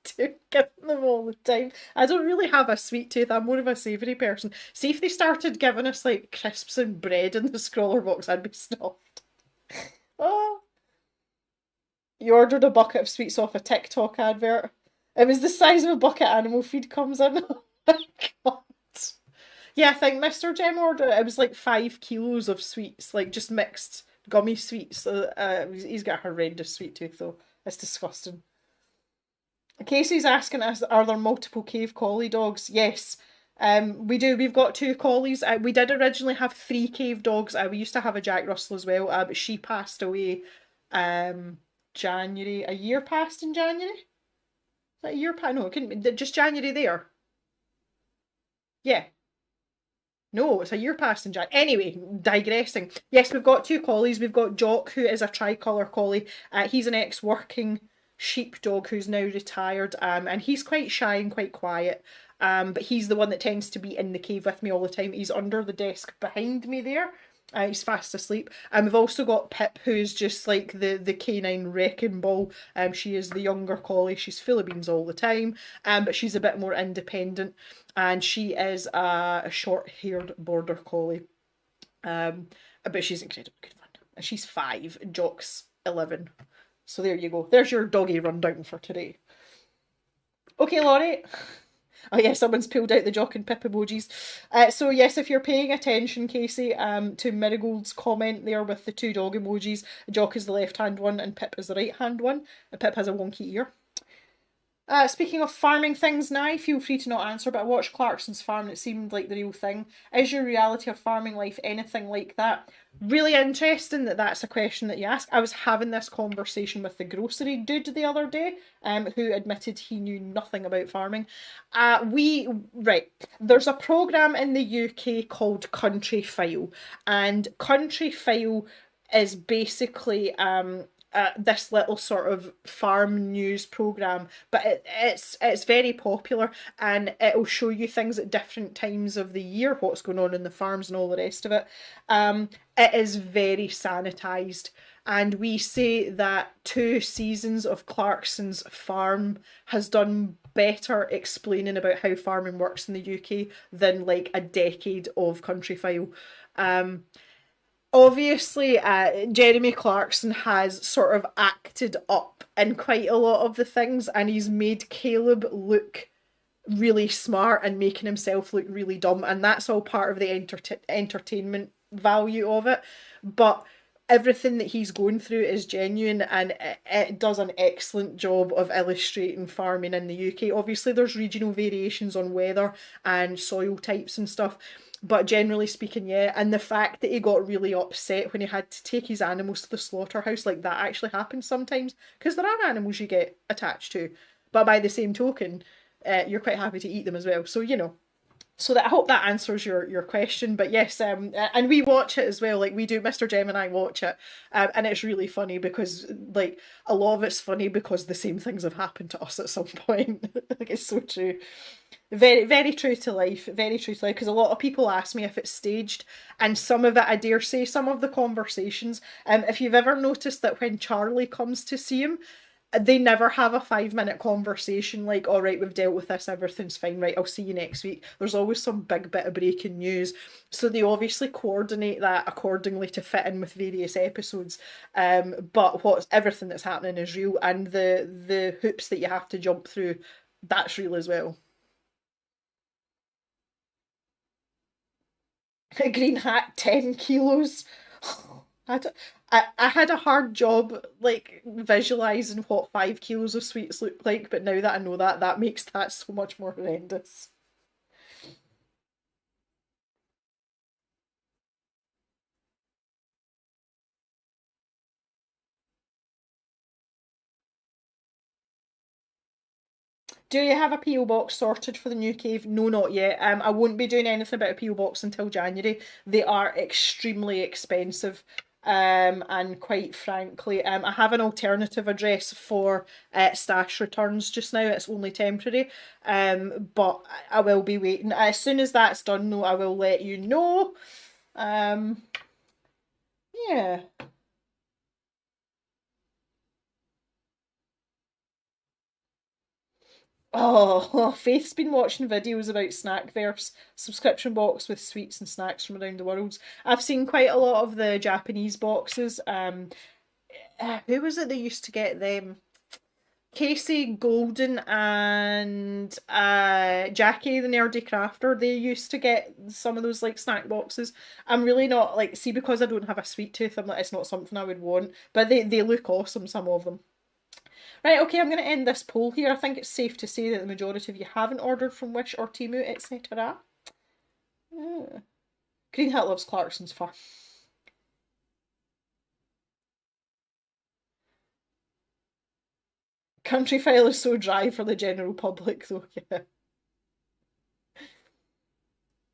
To give them all the time. I don't really have a sweet tooth. I'm more of a savoury person. See if they started giving us like crisps and bread in the scroller box, I'd be stuffed. Oh. You ordered a bucket of sweets off a TikTok advert. It was the size of a bucket animal feed comes in. Oh my god. Yeah, I think Mr. Jem ordered it was like 5 kilos of sweets, like just mixed gummy sweets. He's got a horrendous sweet tooth though. It's disgusting. Casey's asking us, are there multiple cave collie dogs? Yes, we do. We've got two collies. We did originally have three cave dogs. We used to have a Jack Russell as well, but she passed away January. A year passed in January? Is that a year past? No, it couldn't be. Just January there. Yeah. No, it's a year past in January. Anyway, digressing. Yes, we've got two collies. We've got Jock, who is a tricolour collie. He's an ex-working sheepdog who's now retired, and he's quite shy and quite quiet. But he's the one that tends to be in the cave with me all the time. He's under the desk behind me there. He's fast asleep. And we've also got Pip, who's just like the canine wrecking ball. She is the younger collie. She's full of beans all the time, but she's a bit more independent. And she is a short-haired border collie. But she's incredibly good fun. And she's 5, Jock's 11. So there you go. There's your doggy rundown for today. Okay, Laurie. Oh yeah, someone's pulled out the Jock and Pip emojis. So yes, if you're paying attention, Casey, to Marigold's comment there with the two dog emojis, Jock is the left-hand one and Pip is the right-hand one. And Pip has a wonky ear. Speaking of farming things now, feel free to not answer, but I watched Clarkson's farm and it seemed like the real thing. Is your reality of farming life anything like that? Really interesting that that's a question that you ask. I was having this conversation with the grocery dude the other day, who admitted he knew nothing about farming. There's a programme in the UK called Country File, and Country File is basically this little sort of farm news program, but it's very popular, and it'll show you things at different times of the year, what's going on in the farms and all the rest of it. It is very sanitized, and we say that 2 seasons of Clarkson's farm has done better explaining about how farming works in the UK than like a decade of Country File. Obviously, Jeremy Clarkson has sort of acted up in quite a lot of the things, and he's made Caleb look really smart and making himself look really dumb, and that's all part of the entertainment value of it. But everything that he's going through is genuine, and it does an excellent job of illustrating farming in the UK. Obviously, there's regional variations on weather and soil types and stuff, but generally speaking, yeah. And the fact that he got really upset when he had to take his animals to the slaughterhouse, like that actually happens sometimes, because there are animals you get attached to, but by the same token, you're quite happy to eat them as well. So, you know. So that I hope that answers your question. But yes, and we watch it as well. Like we do, Mr. Gem and I watch it, and it's really funny because like a lot of it's funny because the same things have happened to us at some point. Like it's so true. Very, very true to life. Very true to life. Because a lot of people ask me if it's staged, and some of it, I dare say, some of the conversations. If you've ever noticed that when Charlie comes to see him, they never have a 5-minute conversation like, all right, we've dealt with this, everything's fine, right, I'll see you next week. There's always some big bit of breaking news. So they obviously coordinate that accordingly to fit in with various episodes. But everything that's happening is real, and the hoops that you have to jump through, that's real as well. A green hat, 10 kilos. I, don't, I had a hard job like visualizing what 5 kilos of sweets look like, but now that I know that, that makes that so much more horrendous. Do you have a PO box sorted for the new cave? No, not yet. I won't be doing anything about a PO box until January. They are extremely expensive. And quite frankly, I have an alternative address for stash returns just now. It's only temporary, but I will be waiting. As soon as that's done, though, I will let you know. Um, yeah. Oh, Faith's been watching videos about Snackverse subscription box with sweets and snacks from around the world. I've seen quite a lot of the Japanese boxes. Who was it that used to get them? Casey, Golden, and Jackie, the nerdy crafter, they used to get some of those like snack boxes. I'm really not like, see, because I don't have a sweet tooth, I'm like, it's not something I would want. But they look awesome, some of them. Right, okay, I'm going to end this poll here. I think it's safe to say that the majority of you haven't ordered from Wish or Temu, etc. Green Hat loves Clarkson's fur. Countryfile is so dry for the general public, though. Yeah.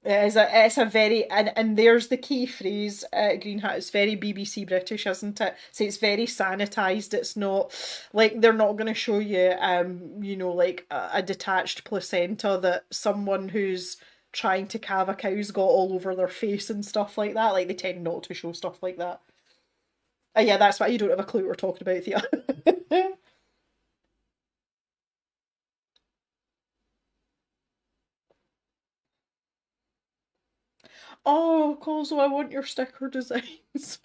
It's a very, and there's the key phrase, Green Hat, it's very BBC British, isn't it? So it's very sanitised. It's not like they're not going to show you, like a detached placenta that someone who's trying to calve a cow's got all over their face and stuff like that. Like they tend not to show stuff like that. Yeah, that's why you don't have a clue what we're talking about, Thea. Oh, Colzo, I want your sticker designs.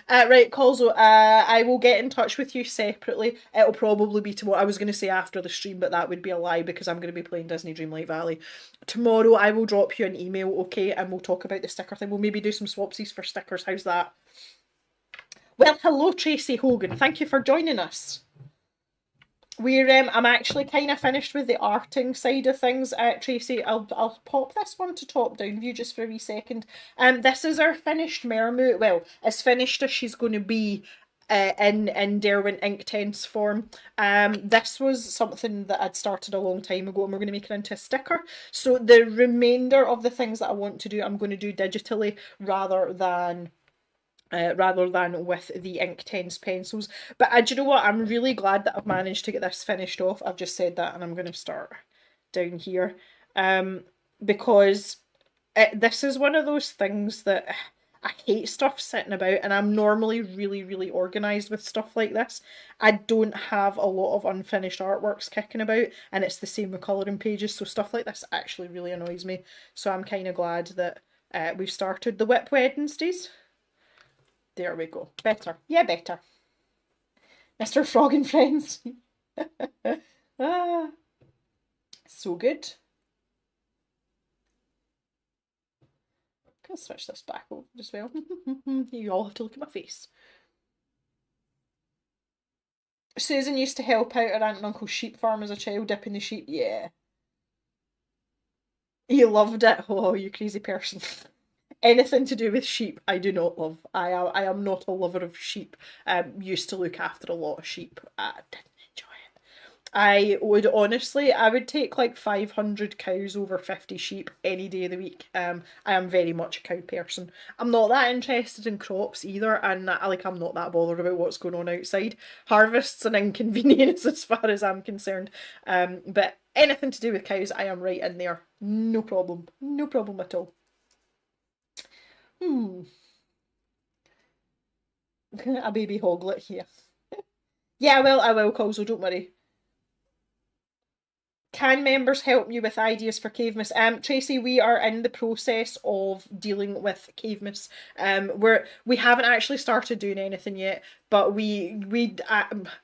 Right, Colzo, I will get in touch with you separately. It'll probably be tomorrow. I was going to say after the stream, but that would be a lie because I'm going to be playing Disney Dreamlight Valley. Tomorrow I will drop you an email, okay, and we'll talk about the sticker thing. We'll maybe do some swapsies for stickers. How's that? Well, hello, Tracy Hogan. Thank you for joining us. I'm actually kind of finished with the arting side of things. Tracy, I'll pop this one to top down view just for a wee second. This is our finished Mermu. Well, as finished as she's going to be. In Derwent Inktense form. This was something that I'd started a long time ago and we're going to make it into a sticker. So the remainder of the things that I want to do, I'm going to do digitally rather than with the Inktense pencils. But do you know what? I'm really glad that I've managed to get this finished off. I've just said that and I'm going to start down here. Because this is one of those things that I hate stuff sitting about, and I'm normally really, really organised with stuff like this. I don't have a lot of unfinished artworks kicking about, and it's the same with colouring pages, so stuff like this actually really annoys me. So I'm kind of glad that we've started the WIP Wednesdays. There we go. Better. Yeah, better. Mr. Frog and Friends. Ah, so good. I'll switch this back over as well. You all have to look at my face. Susan used to help out her aunt and uncle's sheep farm as a child, dipping the sheep. Yeah. You loved it. Oh, you crazy person. Anything to do with sheep, I do not love. I am not a lover of sheep. Used to look after a lot of sheep. I didn't enjoy it. I would take like 500 cows over 50 sheep any day of the week. I am very much a cow person. I'm not that interested in crops either, and I'm not that bothered about what's going on outside. Harvest's an inconvenience as far as I'm concerned. But anything to do with cows, I am right in there. No problem. No problem at all. A baby hoglet here. Yeah, I will, Colzo, don't worry. Can members help you with ideas for Cavemas? Tracy, we are in the process of dealing with Cavemas. We haven't actually started doing anything yet, but we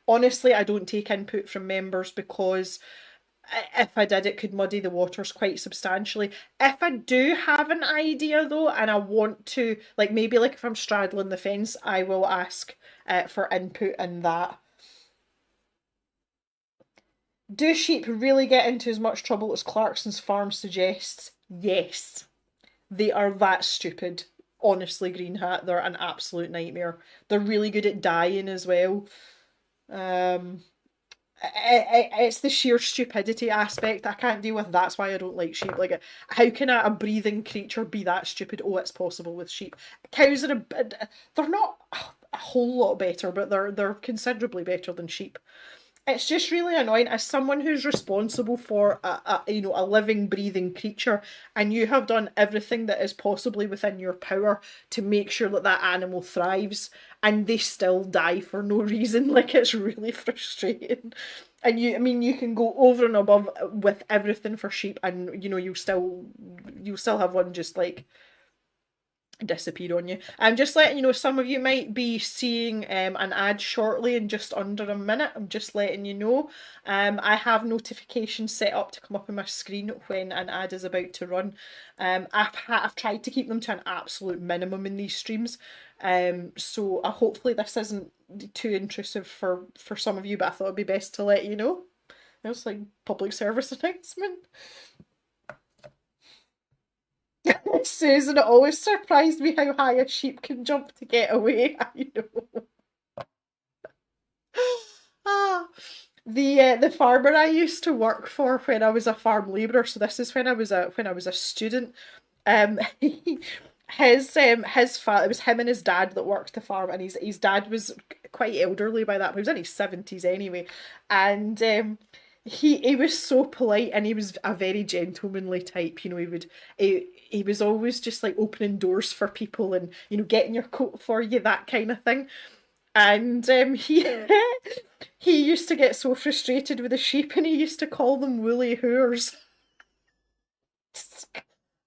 honestly, I don't take input from members because if I did, it could muddy the waters quite substantially. If I do have an idea though, and I want to, like maybe like if I'm straddling the fence, I will ask for input in that. Do sheep really get into as much trouble as Clarkson's farm suggests? Yes. They are that stupid. Honestly, Green Hat, they're an absolute nightmare. They're really good at dying as well. Um, it's the sheer stupidity aspect I can't deal with. That's why I don't like sheep. Like, how can a breathing creature be that stupid? Oh, it's possible with sheep. Cows are they're not a whole lot better, but they're considerably better than sheep. It's just really annoying as someone who's responsible for a living, breathing creature, and you have done everything that is possibly within your power to make sure that that animal thrives, and they still die for no reason. Like, it's really frustrating. And you can go over and above with everything for sheep, and you'll still have one just like disappear on you. I'm just letting you know, some of you might be seeing an ad shortly in just under a minute. I'm just letting you know. I have notifications set up to come up on my screen when an ad is about to run. I've tried to keep them to an absolute minimum in these streams. So hopefully this isn't too intrusive for some of you, but I thought it'd be best to let you know. It was like public service announcement. Susan, it always surprised me how high a sheep can jump to get away. I know. Ah, the farmer I used to work for when I was a farm labourer. So this is when I was a student. Um, his father, it was him and his dad that worked the farm, and his dad was quite elderly by that. He was in his 70s anyway, and he was so polite, and he was a very gentlemanly type. You know, he was always just like opening doors for people and, you know, getting your coat for you, that kind of thing. And he used to get so frustrated with the sheep, and he used to call them woolly whores.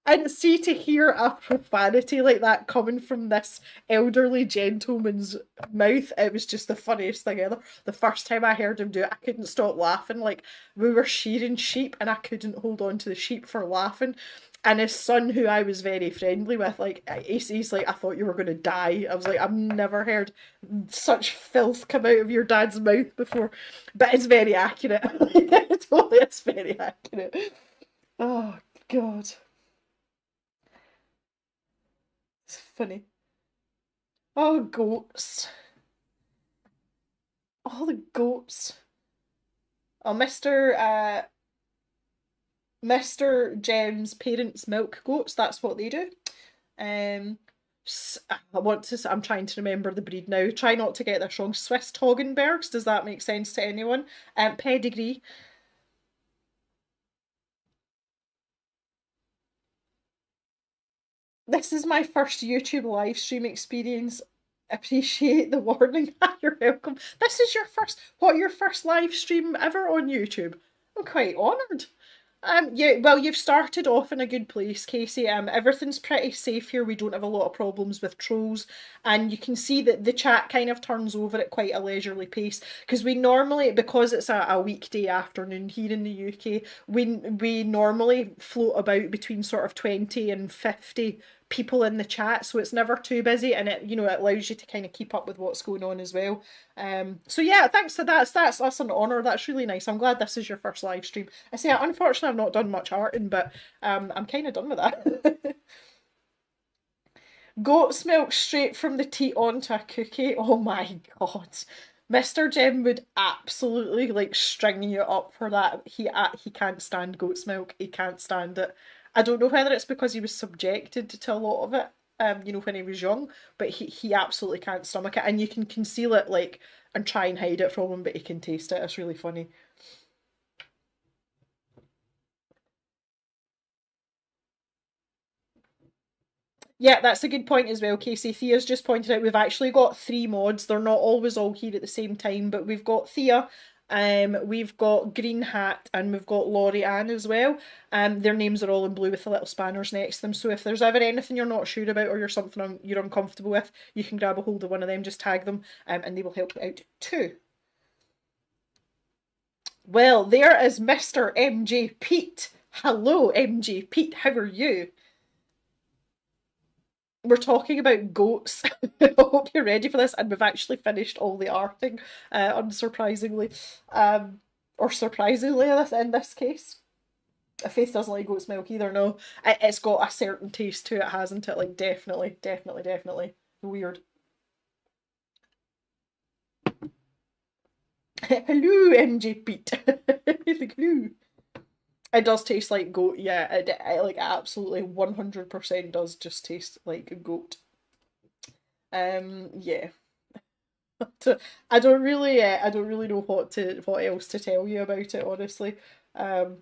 And see, to hear a profanity like that coming from this elderly gentleman's mouth, it was just the funniest thing ever. The first time I heard him do it, I couldn't stop laughing. Like, we were shearing sheep and I couldn't hold on to the sheep for laughing. And his son, who I was very friendly with, like, he's like, I thought you were going to die. I was like, I've never heard such filth come out of your dad's mouth before. But it's very accurate. Totally, it's very accurate. Oh, God. It's funny. Oh, goats. All the goats. Oh, Mr. Jem's parents milk goats. That's what they do. Um, I'm trying to remember the breed now. Try not to get this wrong. Swiss Toggenbergs. Does that make sense to anyone? Pedigree. This is my first YouTube live stream experience. Appreciate the warning. You're welcome. This is your first live stream ever on YouTube? I'm quite honoured. Yeah, well, you've started off in a good place, Casey. Everything's pretty safe here. We don't have a lot of problems with trolls, and you can see that the chat kind of turns over at quite a leisurely pace, because we normally, because it's a weekday afternoon here in the UK, we normally float about between sort of 20 and 50 people in the chat, so it's never too busy, and it, you know, it allows you to kind of keep up with what's going on as well. So yeah, thanks. So that's an honour. That's really nice. I'm glad this is your first live stream. I say, unfortunately, I've not done much arting, but I'm kind of done with that. Goat's milk straight from the teat onto a cookie. Oh my god. Mr. Jem would absolutely like string you up for that. He can't stand goat's milk. He can't stand it. I don't know whether it's because he was subjected to a lot of it, you know, when he was young, but he absolutely can't stomach it, and you can conceal it like and try and hide it from him, but he can taste it. It's really funny. Yeah, that's a good point as well, Casey. Thea's just pointed out we've actually got 3 mods. They're not always all here at the same time, but we've got Thea, we've got Green Hat, and we've got Laurie Ann as well. Their names are all in blue with the little spanners next to them. So if there's ever anything you're not sure about, or you're something you're uncomfortable with, you can grab a hold of one of them, just tag them, and they will help you out too. Well, there is Mr. MJ Pete. Hello, MJ Pete. How are you? We're talking about goats. I hope you're ready for this, and we've actually finished all the arting, unsurprisingly, or surprisingly in this case. Faith doesn't like goat's milk either. No, it's got a certain taste to it, hasn't it? Like definitely, definitely, definitely weird. Hello, MJ Pete. Like, hello. It does taste like goat, yeah. It like absolutely 100% does just taste like goat. Yeah. I don't really know what else to tell you about it, honestly. Um,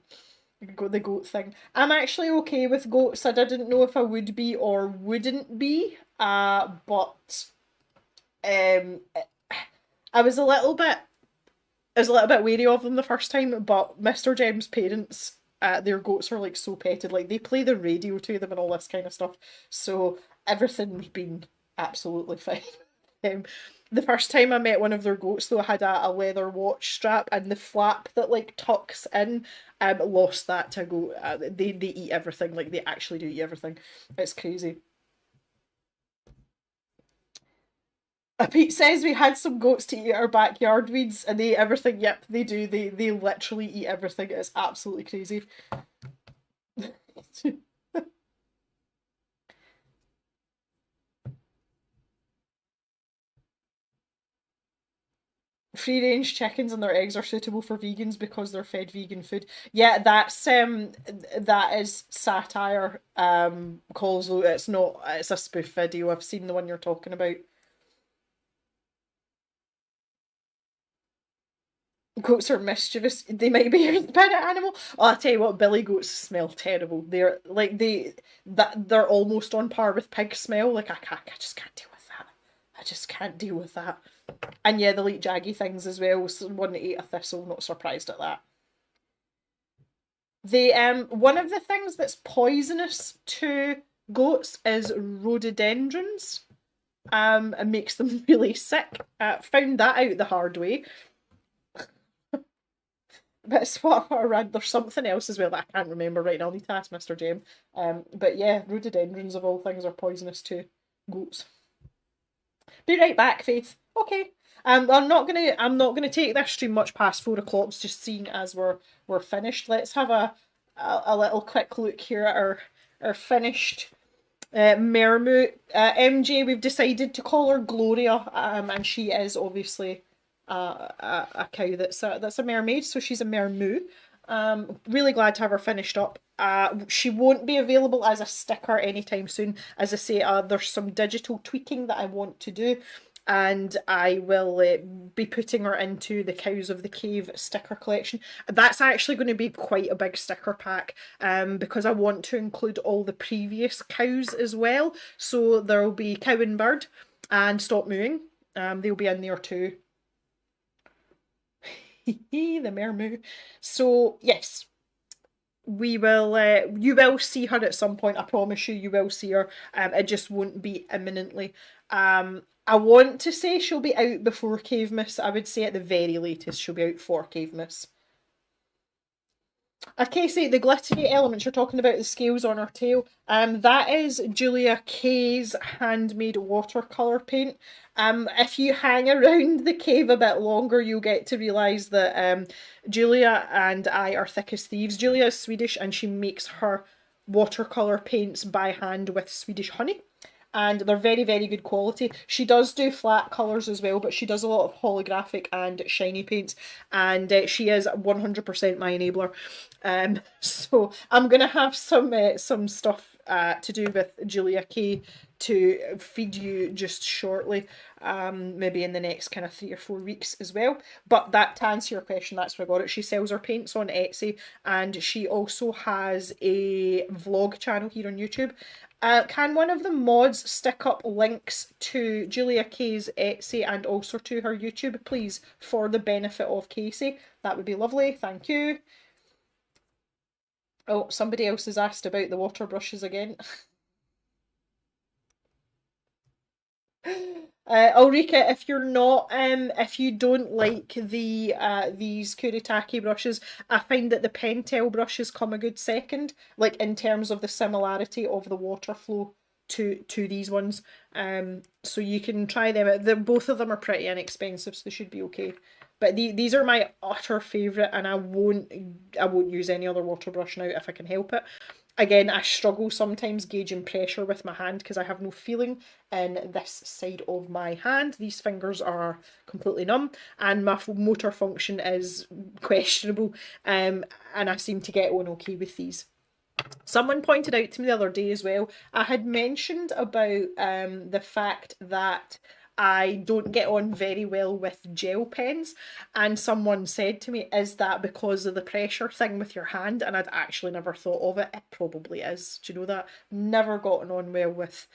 the goat thing. I'm actually okay with goats. I didn't know if I would be or wouldn't be. But um, I was a little bit wary of them the first time, but Mr. Jem's parents, their goats are like so petted, like they play the radio to them and all this kind of stuff. So everything's been absolutely fine. Um, the first time I met one of their goats, though, I had a leather watch strap, and the flap that like tucks in, lost that to a goat. They eat everything, like they actually do eat everything. It's crazy. Pete says we had some goats to eat our backyard weeds, and they eat everything. Yep, they do. They literally eat everything. It's absolutely crazy. Free range chickens and their eggs are suitable for vegans because they're fed vegan food. Yeah, that is satire. Calls it's not, it's a spoof video. I've seen the one you're talking about. Goats are mischievous. They might be your spirit animal. Oh, I'll tell you what, billy goats smell terrible. They're like they're almost on par with pig smell. Like I just can't deal with that. I just can't deal with that. And yeah, they'll eat jaggy things as well. So one that ate a thistle, not surprised at that. They one of the things that's poisonous to goats is rhododendrons. And makes them really sick. Found that out the hard way. But it's what I read. There's something else as well that I can't remember right now. I'll need to ask Mr. James. But yeah, rhododendrons of all things are poisonous to goats. Be right back, Faith. Okay. I'm not gonna take this stream much past 4 o'clock. Just seeing as we're finished. Let's have a little quick look here at our finished Mermoo. MJ, we've decided to call her Gloria. And she is obviously a cow that's a mermaid, so she's a Mermoo. Really glad to have her finished up. She won't be available as a sticker anytime soon. As I say, there's some digital tweaking that I want to do, and I will be putting her into the Cows of the Cave sticker collection. That's actually going to be quite a big sticker pack, because I want to include all the previous cows as well. So there will be Cow and Bird and Stop Mooing. They'll be in there too. The Mermoo. So yes, we will. You will see her at some point. I promise you, you will see her. It just won't be imminently. I want to say she'll be out before Cavemas. I would say at the very latest she'll be out for Cavemas. Casey, the glittery elements you're talking about, the scales on her tail, that is Julia Kay's handmade watercolour paint. If you hang around the cave a bit longer, you'll get to realise that Julia and I are thick as thieves. Julia is Swedish and she makes her watercolour paints by hand with Swedish honey. And they're very, very good quality. She does do flat colours as well, but she does a lot of holographic and shiny paints, and she is 100% my enabler. So I'm going to have some stuff to do with Julia Kay to feed you just shortly, maybe in the next kind of 3 or 4 weeks as well. But that, to answer your question, that's where I got it. She sells her paints on Etsy, and she also has a vlog channel here on YouTube. Can one of the mods stick up links to Julia Kay's Etsy and also to her YouTube, please, for the benefit of Casey? That would be lovely. Thank you. Oh, somebody else has asked about the water brushes again. Ulrika, if you don't like these Kuretake brushes, I find that the Pentel brushes come a good second, like in terms of the similarity of the water flow to these ones. So you can try them out. Both of them are pretty inexpensive, so they should be okay. But these are my utter favourite, and I won't use any other water brush now if I can help it. Again, I struggle sometimes gauging pressure with my hand because I have no feeling in this side of my hand. These fingers are completely numb and my motor function is questionable, and I seem to get on okay with these. Someone pointed out to me the other day as well, I had mentioned about the fact that I don't get on very well with gel pens, and someone said to me, is that because of the pressure thing with your hand? And I'd actually never thought of it. It probably is. Do you know that? Never gotten on well with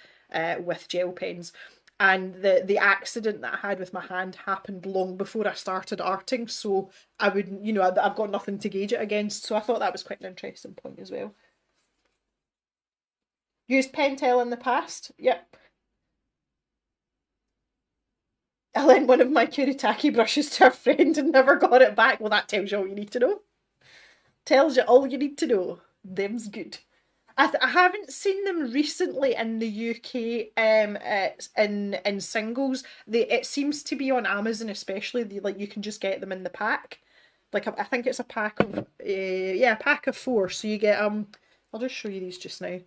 gel pens. And the accident that I had with my hand happened long before I started arting, so I would, I've got nothing to gauge it against. So I thought that was quite an interesting point as well. Used Pentel in the past. Yep. I lent one of my Kuretake brushes to a friend and never got it back. Well, that tells you all you need to know. Tells you all you need to know. Them's good. I haven't seen them recently in the UK in singles. It seems to be on Amazon especially. Like you can just get them in the pack. Like I think it's a pack of yeah, a pack of 4. So you get I'll just show you these just now.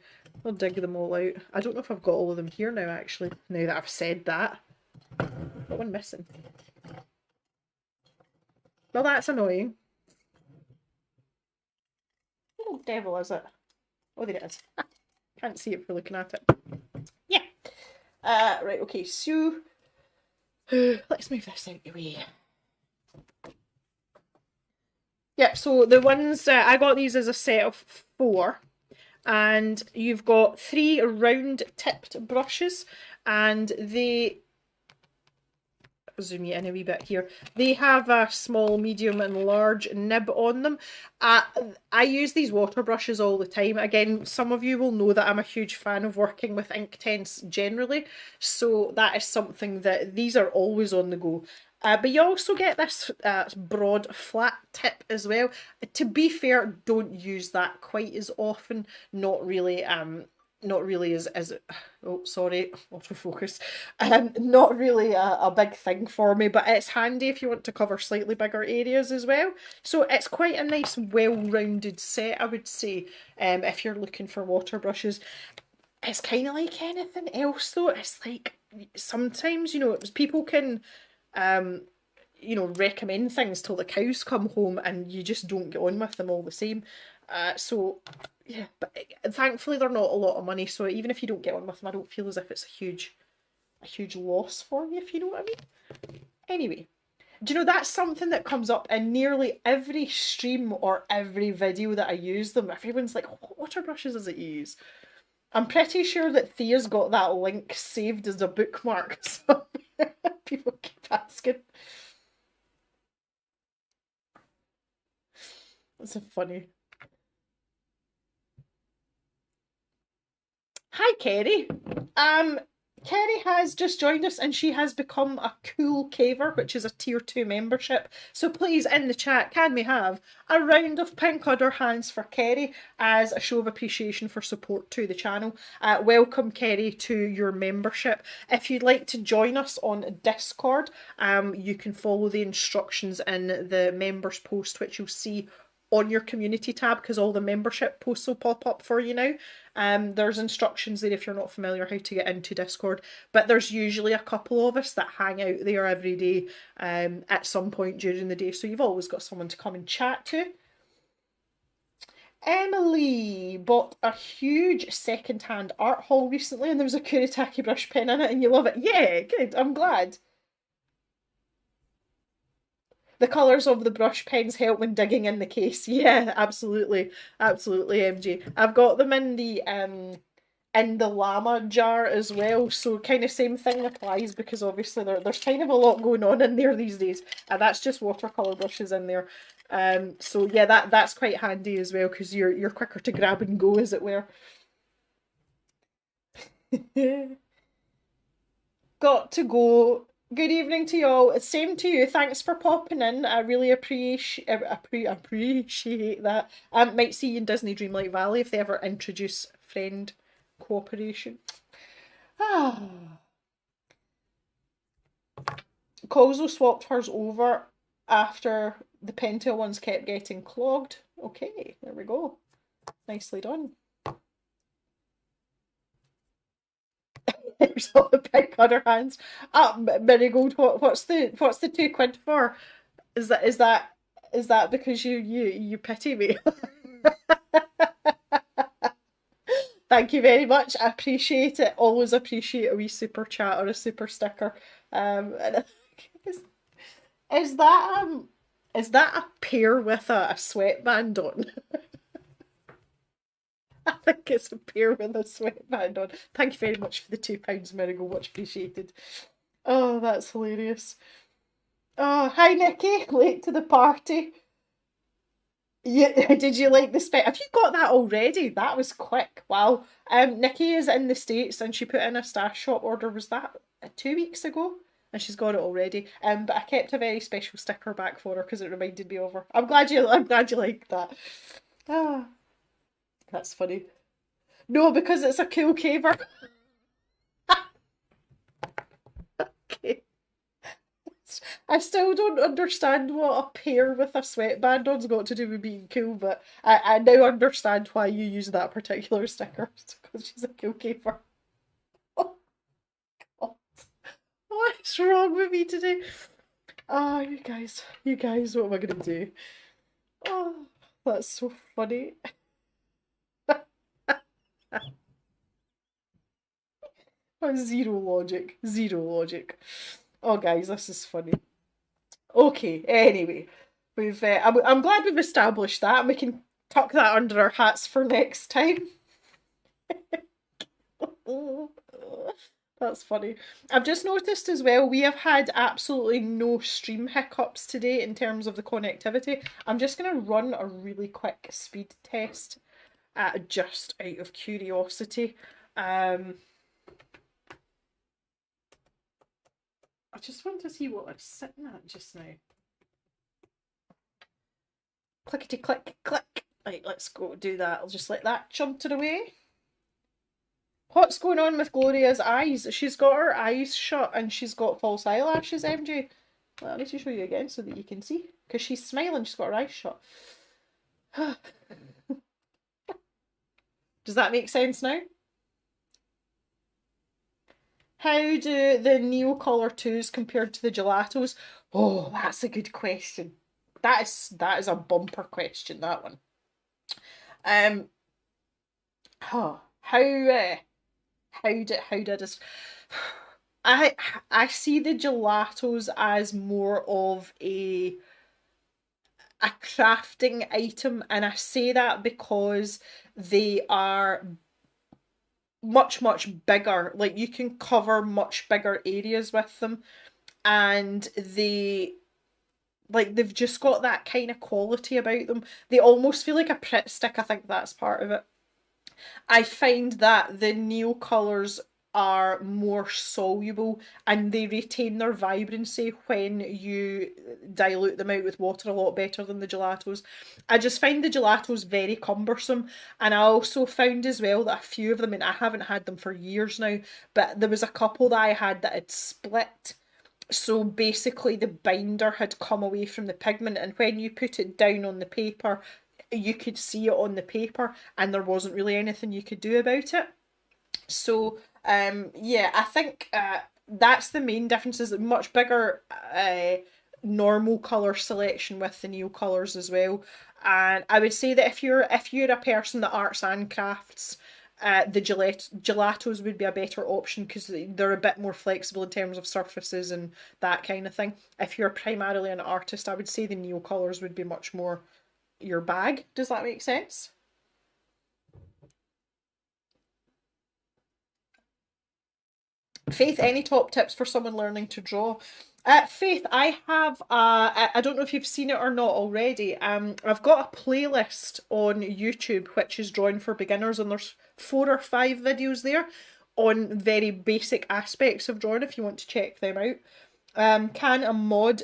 I'll dig them all out. I don't know if I've got all of them here now actually. Now that I've said that. Got one missing. Well, that's annoying. Oh, devil is it? Oh, there it is. Can't see it for looking at it. Yeah. Right, okay, so let's move this out of the way. Yep, so the ones, I got these as a set of 4. And you've got 3 round tipped brushes, and they, zoom you in a wee bit here, they have a small, medium and large nib on them. I use these water brushes all the time. Again, some of you will know that I'm a huge fan of working with Inktense generally, so that is something that these are always on the go. But you also get this broad flat tip as well. To be fair, don't use that quite as often. Not really as oh sorry, autofocus. Not really a big thing for me, but it's handy if you want to cover slightly bigger areas as well. So it's quite a nice well-rounded set, I would say, if you're looking for water brushes. It's kind of like anything else though. It's like sometimes, you know, people can you know, recommend things till the cows come home and you just don't get on with them all the same. So yeah, but thankfully they're not a lot of money, so even if you don't get on with them, I don't feel as if it's a huge loss for you, if you know what I mean. Anyway, do you know that's something that comes up in nearly every stream or every video that I use them? Everyone's like, oh, what water brushes does it use? I'm pretty sure that Thea's got that link saved as a bookmark, so people keep asking. That's so funny. Hi, Kerry. Kerry has just joined us and she has become a cool caver, which is a tier 2 membership. So please, in the chat, can we have a round of pink udder hands for Kerry as a show of appreciation for support to the channel. Welcome, Kerry, to your membership. If you'd like to join us on Discord, you can follow the instructions in the members post, which you'll see on your community tab, because all the membership posts will pop up for you now. There's instructions there if you're not familiar how to get into Discord, but there's usually a couple of us that hang out there every day at some point during the day, so you've always got someone to come and chat to. Emily bought a huge second-hand art haul recently and there was a Kuretake brush pen in it and you love it. Yeah, good, I'm glad. The colours of the brush pens help when digging in the case. Yeah, absolutely. Absolutely, MJ. I've got them in the llama jar as well, so kind of same thing applies, because obviously there's kind of a lot going on in there these days. And that's just watercolour brushes in there. So yeah, that's quite handy as well, because you're quicker to grab and go, as it were. Got to go. Good evening to you all. Same to you. Thanks for popping in. I really appreciate that. Might see you in Disney Dreamlight Valley if they ever introduce friend cooperation. Ah. Kozo swapped hers over after the Pentel ones kept getting clogged. Okay, there we go. Nicely done. There's all the big other hands. Marigold, what's the £2 for? Is that because you pity me? Thank you very much. I appreciate it. Always appreciate a wee super chat or a super sticker. Is that a pair with a sweatband on? I think it's a pair with a sweatband on. Thank you very much for the £2, Marigold. Much appreciated. Oh, that's hilarious. Oh, hi Nikki. Late to the party. Yeah, did you like the spec? Have you got that already? That was quick. Wow. Nikki is in the States and she put in a Stash Shop order. Was that 2 weeks ago? And she's got it already. But I kept a very special sticker back for her because it reminded me of her. I'm glad you liked that. Ah, that's funny. No, because it's a cool caver. Okay. I still don't understand what a pair with a sweatband on's got to do with being cool, but I now understand why you use that particular sticker. Because she's a cool caper. Oh, God. What's wrong with me today? Oh, you guys, what am I gonna do? Oh, that's so funny. Zero logic. Zero logic. Oh, guys, this is funny. Okay, anyway, I'm glad we've established that and we can tuck that under our hats for next time. That's funny. I've just noticed as well, we have had absolutely no stream hiccups today in terms of the connectivity. I'm just going to run a really quick speed test just out of curiosity. I just want to see what I'm sitting at just now. Clickety click click. Right, let's go do that. I'll just let that chunter away. What's going on with Gloria's eyes? She's got her eyes shut and she's got false eyelashes, MJ. Well, I need to show you again so that you can see. Because she's smiling, she's got her eyes shut. Does that make sense now? How do the Neo Color 2s compare to the gelatos? Oh, that's a good question. That is a bumper question, that one. Um, huh, how did us I I see the gelatos as more of a crafting item, and I say that because they are much bigger. Like you can cover much bigger areas with them, and they've just got that kind of quality about them. They almost feel like a Pritt stick. I think that's part of it. I find that the Neo colours are more soluble and they retain their vibrancy when you dilute them out with water a lot better than the gelatos. I just find the gelatos very cumbersome, and I also found as well that a few of them, and I haven't had them for years now, but there was a couple that I had that had split. So basically, the binder had come away from the pigment, and when you put it down on the paper, you could see it on the paper, and there wasn't really anything you could do about it. So, yeah, I think that's the main difference. Is a much bigger normal color selection with the Neo colors as well. And I would say that if you're a person that arts and crafts, the gelatos would be a better option because they're a bit more flexible in terms of surfaces and that kind of thing. If you're primarily an artist, I would say the Neo colors would be much more your bag. Does that make sense? Faith, any top tips for someone learning to draw? Faith, I have. I don't know if you've seen it or not already. I've got a playlist on YouTube which is drawing for beginners, and there's 4 or 5 videos there on very basic aspects of drawing. If you want to check them out, can a mod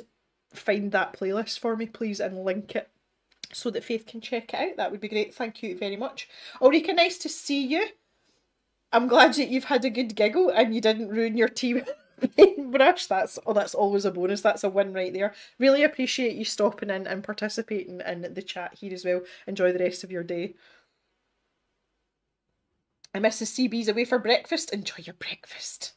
find that playlist for me, please, and link it so that Faith can check it out? That would be great. Thank you very much. Ulrika, nice to see you. I'm glad that you've had a good giggle and you didn't ruin your tea with a paintbrush. That's always a bonus. That's a win right there. Really appreciate you stopping in and participating in the chat here as well. Enjoy the rest of your day. And Mrs. CB's away for breakfast. Enjoy your breakfast.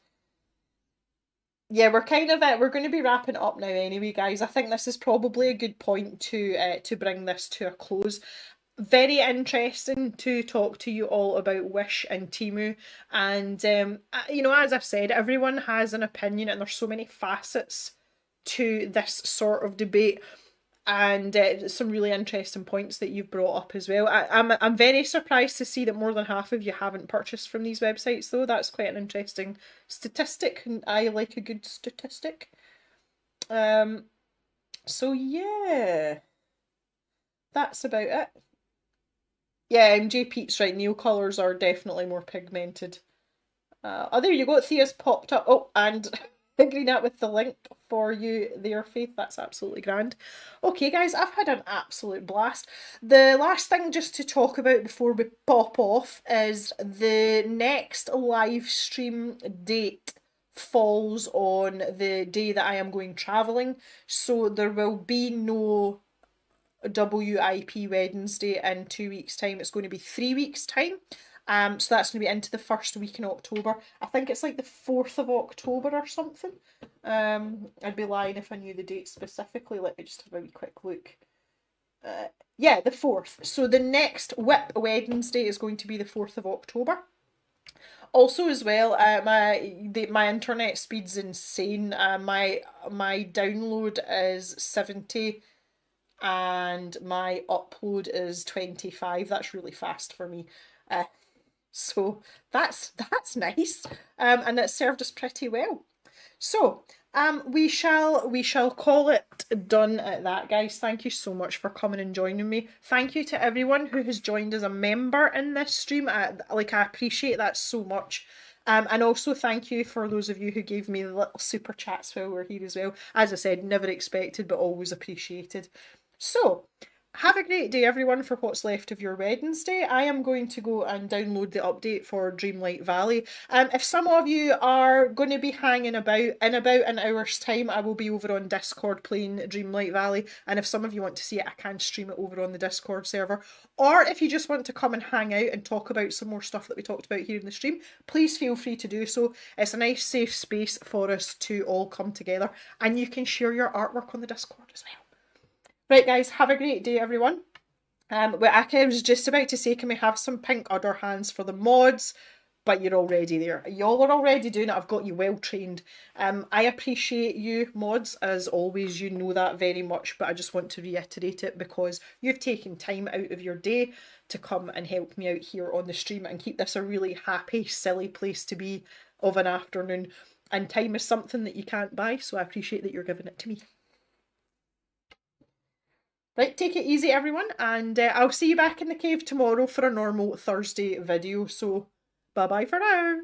Yeah, we're going to be wrapping up now anyway, guys. I think this is probably a good point to bring this to a close. Very interesting to talk to you all about Wish and Temu. And, as I've said, everyone has an opinion and there's so many facets to this sort of debate. And some really interesting points that you've brought up as well. I'm very surprised to see that more than half of you haven't purchased from these websites, though. That's quite an interesting statistic, and I like a good statistic. So yeah. that's about it. Yeah, MJ Pete's right. Nail colours are definitely more pigmented. Oh, there you go. Thea's popped up. Oh, and agreeing that with the link for you there, Faith. That's absolutely grand. Okay, guys, I've had an absolute blast. The last thing just to talk about before we pop off is the next live stream date falls on the day that I am going travelling. So there will be no WIP Wednesday in 2 weeks' time. It's going to be 3 weeks' time. So that's going to be into the first week in October. I think it's like the 4th of October or something. I'd be lying if I knew the date specifically. Let me just have a wee quick look. Yeah, the 4th. So the next WIP Wednesday is going to be the 4th of October. Also, as well, my internet speed's insane. My download is 70 and my upload is 25. That's really fast for me. So that's nice. And it served us pretty well. So we shall call it done at that, guys. Thank you so much for coming and joining me. Thank you to everyone who has joined as a member in this stream. I appreciate that so much. And also thank you for those of you who gave me the little super chats while we're here as well. As I said, never expected, but always appreciated. So, have a great day, everyone, for what's left of your Wednesday. I am going to go and download the update for Dreamlight Valley. If some of you are going to be hanging about in about an hour's time, I will be over on Discord playing Dreamlight Valley. And if some of you want to see it, I can stream it over on the Discord server. Or if you just want to come and hang out and talk about some more stuff that we talked about here in the stream, please feel free to do so. It's a nice, safe space for us to all come together. And you can share your artwork on the Discord as well. Right, guys, have a great day, everyone. I was just about to say, can we have some pink udder hands for the mods? But you're already there. Y'all are already doing it. I've got you well trained. I appreciate you, mods, as always. You know that very much, but I just want to reiterate it because you've taken time out of your day to come and help me out here on the stream and keep this a really happy, silly place to be of an afternoon. And time is something that you can't buy, so I appreciate that you're giving it to me. Right, take it easy, everyone, and I'll see you back in the cave tomorrow for a normal Thursday video, so bye-bye for now.